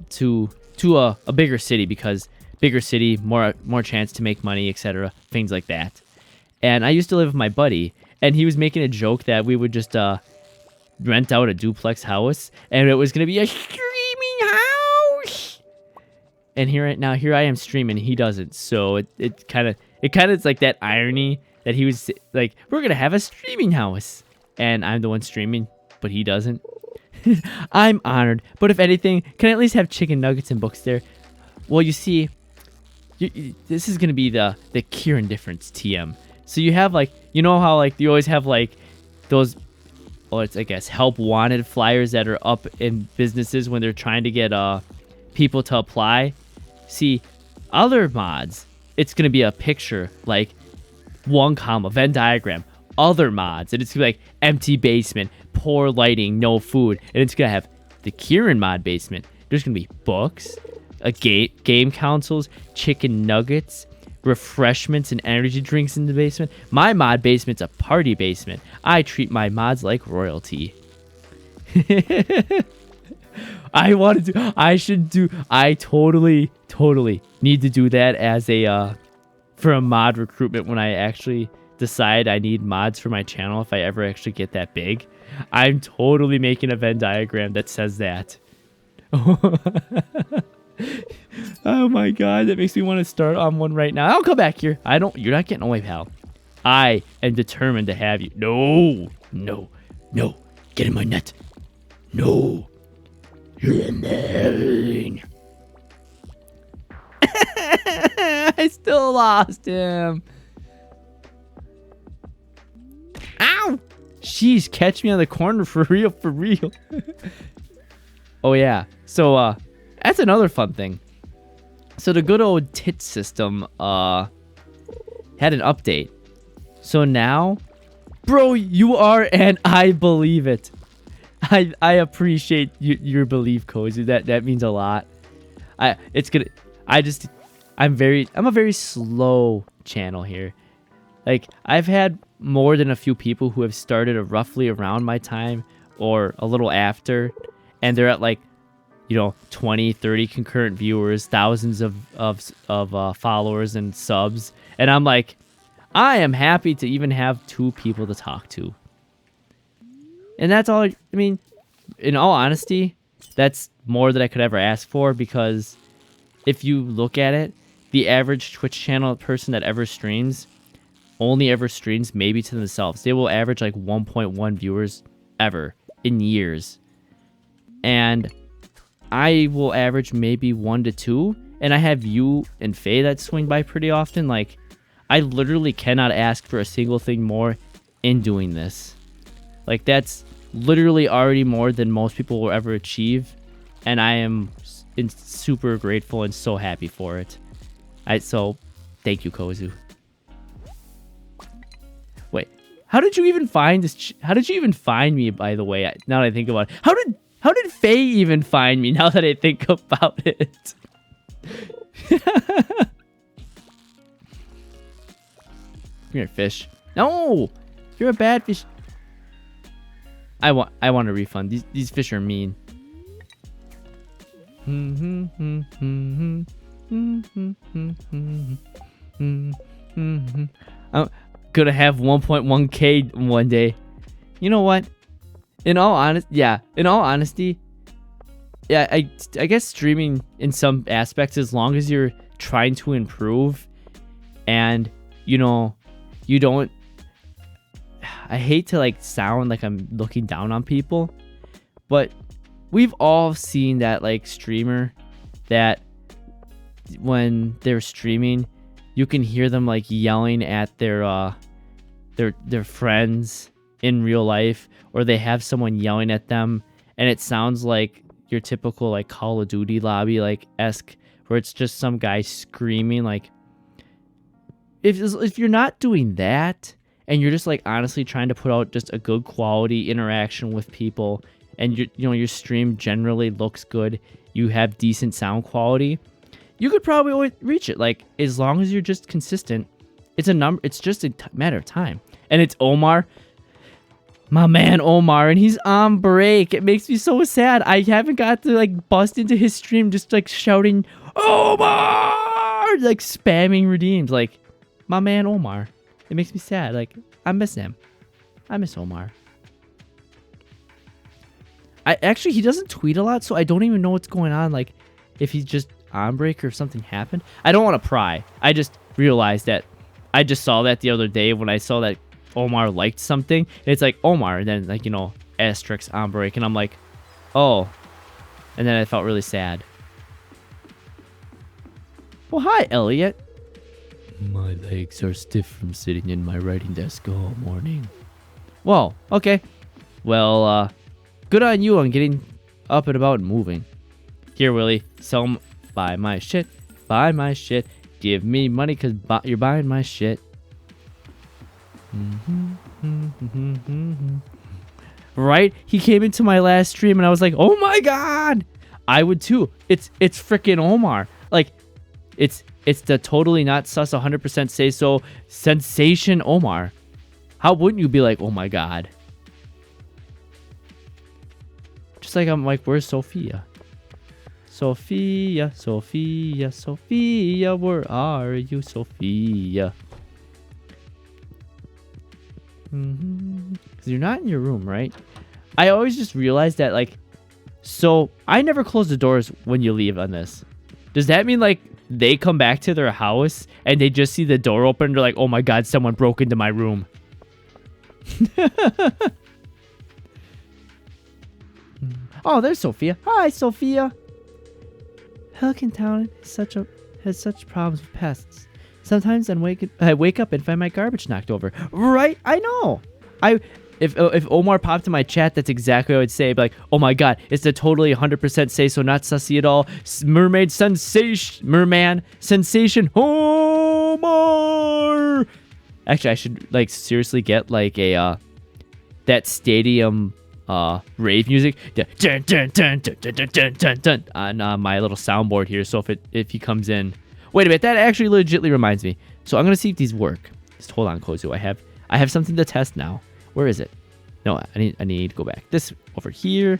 A: to a bigger city because bigger city, more chance to make money, etc. Things like that. And I used to live with my buddy, and he was making a joke that we would just rent out a duplex house, and it was gonna be a streaming house. And here I am streaming, he doesn't. So it kind of is like that irony that he was like, we're gonna have a streaming house, and I'm the one streaming, but he doesn't. I'm honored, but if anything, can I at least have chicken nuggets and books there? Well, you see, this is gonna be the Kieran difference, TM. So you have like, you know how like you always have like those, well, it's I guess help wanted flyers that are up in businesses when they're trying to get people to apply. See, other mods, it's gonna be a picture like 1 comma Venn diagram. Other mods, and it's gonna be like empty basement, poor lighting, no food, and it's gonna have the Kieran mod basement. There's gonna be books, game consoles, chicken nuggets, refreshments and energy drinks in the basement. My mod basement's a party basement. I treat my mods like royalty. I totally need to do that as a for a mod recruitment when I actually decide I need mods for my channel. If I ever actually get that big, I'm totally making a Venn diagram that says that. Oh my god, that makes me want to start on one right now. I'll come back here. You're not getting away, pal. I am determined to have you. No. Get in my net. No. You're mine. I still lost him. Ow! Jeez, catch me on the corner for real. Oh yeah. So that's another fun thing. So the good old tit system had an update. So now, bro, you are, and I believe it. I appreciate your belief, Kozu. That means a lot. I'm a very slow channel here. Like, I've had more than a few people who have started roughly around my time or a little after, and they're at like, 20, 30 concurrent viewers, thousands of followers and subs, and I'm like, I am happy to even have 2 people to talk to. And that's all. I mean, in all honesty, that's more than I could ever ask for, because if you look at it, the average Twitch channel person that ever streams only ever streams maybe to themselves. They will average like 1.1 viewers ever in years. And I will average maybe 1 to 2. And I have you and Faye that swing by pretty often. Like, I literally cannot ask for a single thing more in doing this. Like, that's literally already more than most people will ever achieve. And I am super grateful and so happy for it. So, thank you, Kozu. Wait, how did you even find this? How did you even find me, by the way? Now that I think about it. How did Faye even find me, now that I think about it? Come here, fish. No! You're a bad fish. I want a refund. These fish are mean. I'm gonna have 1.1k one day. You know what? In all honesty, yeah, I guess streaming in some aspects, as long as you're trying to improve, and you don't. I hate to like sound like I'm looking down on people, but we've all seen that like streamer that when they're streaming, you can hear them like yelling at their friends in real life, or they have someone yelling at them, and it sounds like your typical like Call of Duty lobby like esque, where it's just some guy screaming. Like, if you're not doing that, and you're just like honestly trying to put out just a good quality interaction with people, and your stream generally looks good, you have decent sound quality, you could probably always reach it. Like, as long as you're just consistent, it's just a matter of time. And it's Omar, my man Omar, and he's on break. It makes me so sad. I haven't got to like bust into his stream just like shouting Omar, like spamming redeems. Like, my man Omar. It makes me sad. Like, I miss him. I miss Omar. He doesn't tweet a lot, so I don't even know what's going on. Like, if he's just on break or if something happened. I don't want to pry. I just realized that I just saw that the other day when I saw that Omar liked something. And it's like Omar, and then like, asterisk on break, and I'm like, oh. And then I felt really sad. Well, hi, Elliot.
D: My legs are stiff from sitting in my writing desk all morning.
A: Whoa, okay. Well, good on you on getting up and about and moving. Here, Willie, buy my shit. Buy my shit. Give me money because you're buying my shit. Right? He came into my last stream and I was like, oh my god! I would too. It's freaking Omar. Like, it's the totally not sus 100% say so sensation Omar. How wouldn't you be like, oh my god? Just like I'm like, where's Sophia? Sophia, Sophia, Sophia, where are you, Sophia? Because you're not in your room, right? I always just realized that, like, so I never close the doors when you leave on this. Does that mean, like, they come back to their house and they just see the door open and they're like, oh my god, someone broke into my room? Oh, there's Sophia. Hi, Sophia. Pelican Town has such problems with pests. Sometimes I wake up and find my garbage knocked over. Right? I know. If Omar popped in my chat, that's exactly what I would say. Like, oh my god, it's the totally 100% say so, not sussy at all. Merman sensation, Omar. Actually, I should like seriously get like a that stadium rave music dun, dun, dun, dun, dun, dun, dun, dun, dun, on my little soundboard here. So if he comes in, wait a minute, that actually legitimately reminds me. So I'm gonna see if these work. Just hold on, Kozu. I have something to test now. Where is it? No, I need to go back. This over here.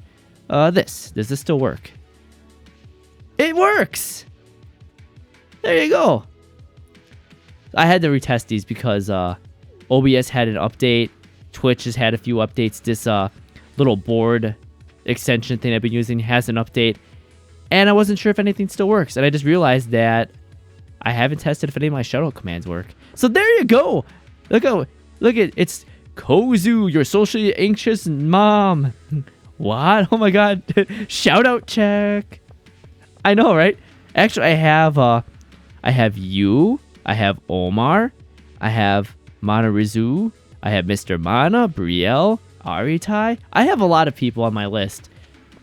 A: Does this still work? It works. There you go. I had to retest these because OBS had an update. Twitch has had a few updates. This little board extension thing I've been using has an update. And I wasn't sure if anything still works. And I just realized that I haven't tested if any of my shuttle commands work. So there you go. Look at it's Kozu, your socially anxious mom. What? Oh my god. Shout out check. I know, right? Actually, I have you. I have Omar. I have Monorizu. I have Mr. Mana, Brielle, Aritai. I have a lot of people on my list.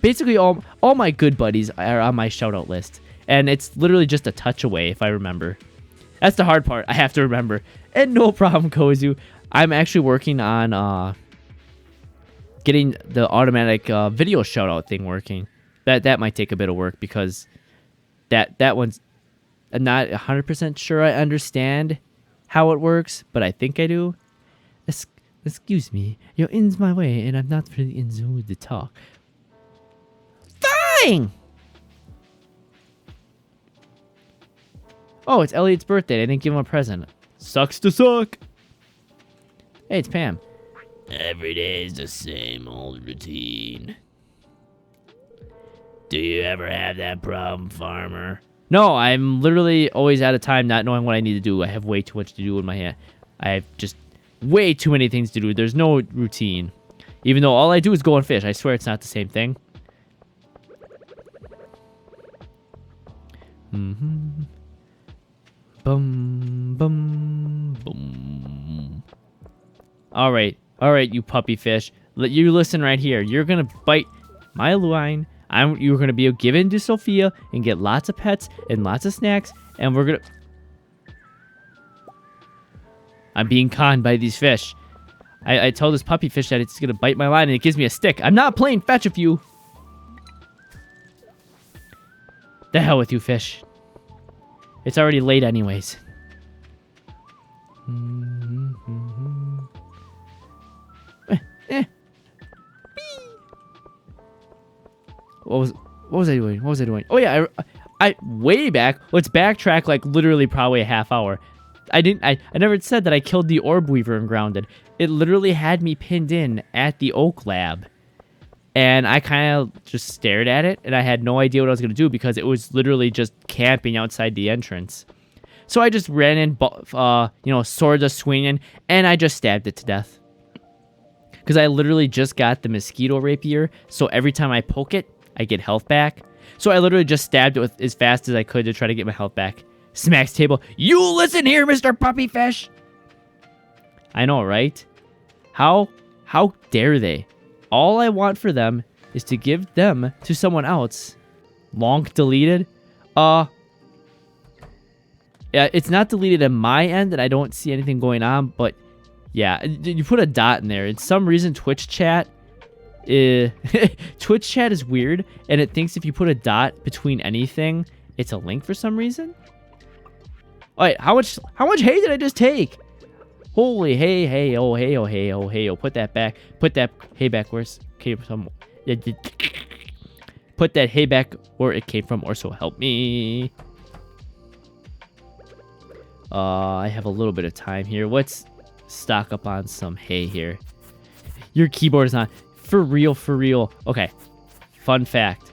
A: Basically, all my good buddies are on my shoutout list. And it's literally just a touch away, if I remember. That's the hard part. I have to remember. And no problem, Kozu. I'm actually working on getting the automatic video shoutout thing working. That might take a bit of work because that one's... I'm not 100% sure I understand how it works, but I think I do. Excuse me, you're in my way, and I'm not really in the mood to talk. Fine! Oh, it's Elliot's birthday. I didn't give him a present. Sucks to suck. Hey, it's Pam.
D: Every day is the same old routine. Do you ever have that problem, farmer?
A: No, I'm literally always out of time not knowing what I need to do. I have way too much to do in my hand. I have just way too many things to do. There's no routine. Even though all I do is go and fish. I swear it's not the same thing. Mm-hmm. Bum, bum, bum. All right, you puppy fish. You listen right here. You're going to bite my line. You're going to be given to Sophia and get lots of pets and lots of snacks. And we're going to... I'm being conned by these fish. I told this puppy fish that it's going to bite my line and it gives me a stick. I'm not playing fetch with you. The hell with you, fish. It's already late anyways. What was I doing? What was I doing? Oh yeah, I way back. Let's backtrack like literally probably a half hour. I never said that I killed the orb weaver and grounded. It literally had me pinned in at the oak lab. And I kind of just stared at it, and I had no idea what I was going to do because it was literally just camping outside the entrance. So I just ran in, swords are swinging, and I just stabbed it to death. Because I literally just got the mosquito rapier, so every time I poke it, I get health back. So I literally just stabbed it as fast as I could to try to get my health back. Smacks table. You listen here, Mr. Puppyfish! I know, right? How dare they? All I want for them is to give them to someone else. Lonk deleted. Yeah, it's not deleted on my end, and I don't see anything going on, but yeah, you put a dot in there. And some reason Twitch chat is weird, and it thinks if you put a dot between anything, it's a link for some reason. Wait, how much hay did I just take? Holy hey oh hey oh hey oh hey oh. Put that back. Put that hay back where it came from. Put that hay back where it came from, or so help me. I have a little bit of time here. Let's stock up on some hay here. Your keyboard is not for real. Okay. Fun fact.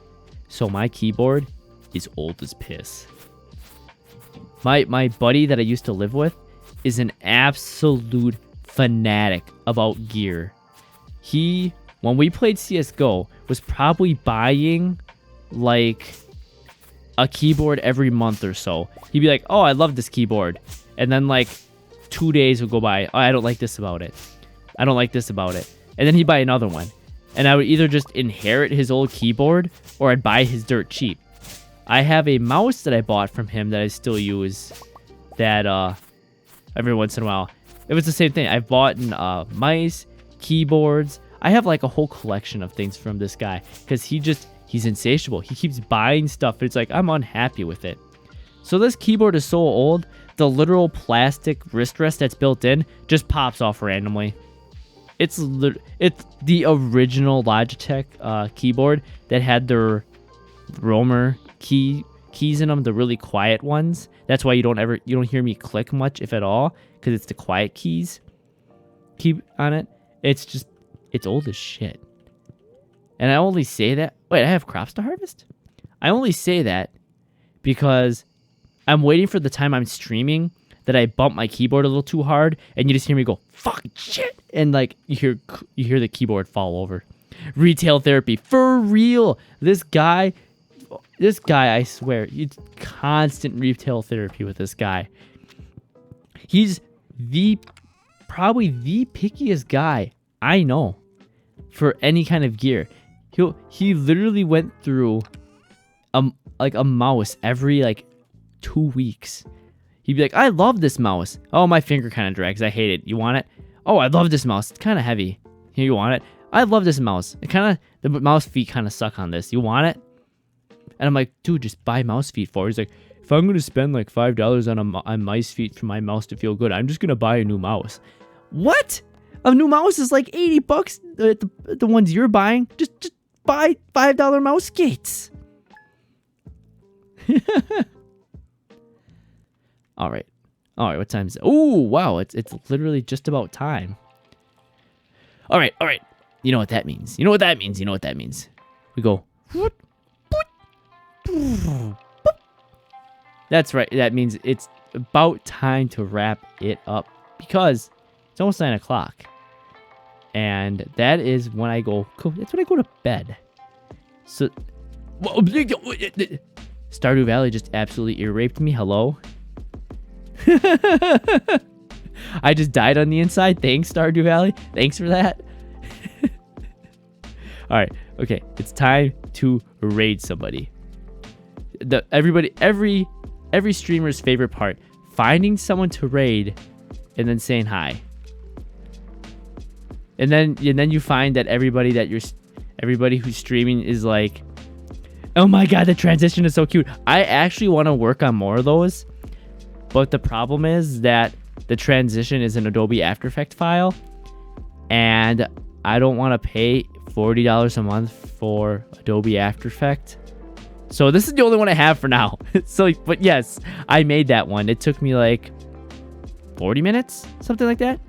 A: So my keyboard is old as piss. My buddy that I used to live with is an absolute fanatic about gear. He, when we played CSGO, was probably buying like a keyboard every month or so. He'd be like, oh, I love this keyboard. And then like 2 days would go by. Oh, I don't like this about it. I don't like this about it. And then he'd buy another one. And I would either just inherit his old keyboard or I'd buy his dirt cheap. I have a mouse that I bought from him that I still use that every once in a while. It was the same thing. I've bought mice, keyboards. I have like a whole collection of things from this guy because he's insatiable. He keeps buying stuff. It's like I'm unhappy with it. So this keyboard is so old, the literal plastic wrist rest that's built in just pops off randomly. It's the original Logitech keyboard that had their roamer keys in them, the really quiet ones. That's why you don't hear me click much, if at all, because it's the quiet keys key on it. It's old as shit. And I only say that. Wait, I have crops to harvest? I only say that because I'm waiting for the time I'm streaming that I bump my keyboard a little too hard, and you just hear me go, fuck, shit, and like you hear the keyboard fall over. Retail therapy, for real. This guy, I swear, it's constant retail therapy with this guy. He's probably the pickiest guy I know for any kind of gear. He literally went through a mouse every like 2 weeks. He'd be like, I love this mouse. Oh, my finger kind of drags. I hate it. You want it? Oh, I love this mouse. It's kind of heavy. Here, you want it? I love this mouse. The mouse feet kind of suck on this. You want it? And I'm like, dude, just buy mouse feet for it. He's like, if I'm going to spend like $5 on mice feet for my mouse to feel good, I'm just going to buy a new mouse. What? A new mouse is like $80. The ones you're buying. Just buy $5 mouse skates. All right. What time is it? Oh, wow. It's literally just about time. All right. You know what that means. We go. That's right. That means it's about time to wrap it up because it's almost 9 o'clock. And that is when I go. That's when I go to bed. So, Stardew Valley just absolutely ear-raped me. Hello. I just died on the inside. Thanks, Stardew Valley. Thanks for that. All right. Okay. It's time to raid somebody. Every streamer's favorite part: finding someone to raid, and then saying hi. And then you find that everybody who's streaming is like, oh my god, the transition is so cute. I actually want to work on more of those. But the problem is that the transition is an Adobe After Effects file, and I don't want to pay $40 a month for Adobe After Effects. So this is the only one I have for now. But yes, I made that one. It took me like 40 minutes, something like that.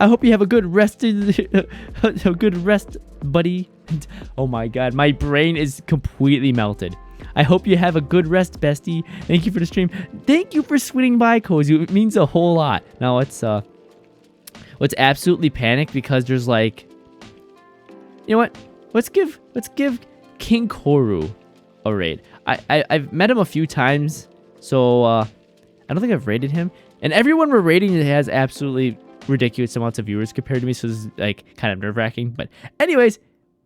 A: I hope you have a good rest, buddy. Oh my god, my brain is completely melted. I hope you have a good rest, bestie. Thank you for the stream. Thank you for swinging by, Cozy. It means a whole lot. Now let's absolutely panic because there's like, you know what? Let's give King Koru a raid. I've met him a few times, so I don't think I've raided him. And everyone we're raiding has absolutely ridiculous amounts of viewers compared to me, so this is like kind of nerve-wracking. But anyways,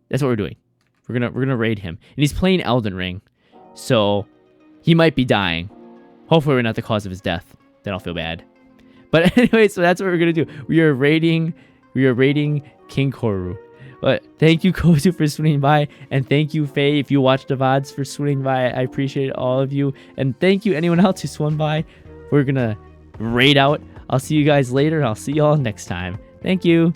A: that's what we're doing. We're gonna raid him, and he's playing Elden Ring. So, he might be dying. Hopefully, we're not the cause of his death. Then I'll feel bad. But anyway, so that's what we're gonna do. We are raiding King Koru. But thank you, Kozu, for swinging by, and thank you, Faye, if you watched the VODs, for swinging by. I appreciate all of you, and thank you anyone else who swung by. We're gonna raid out. I'll see you guys later, and I'll see y'all next time. Thank you.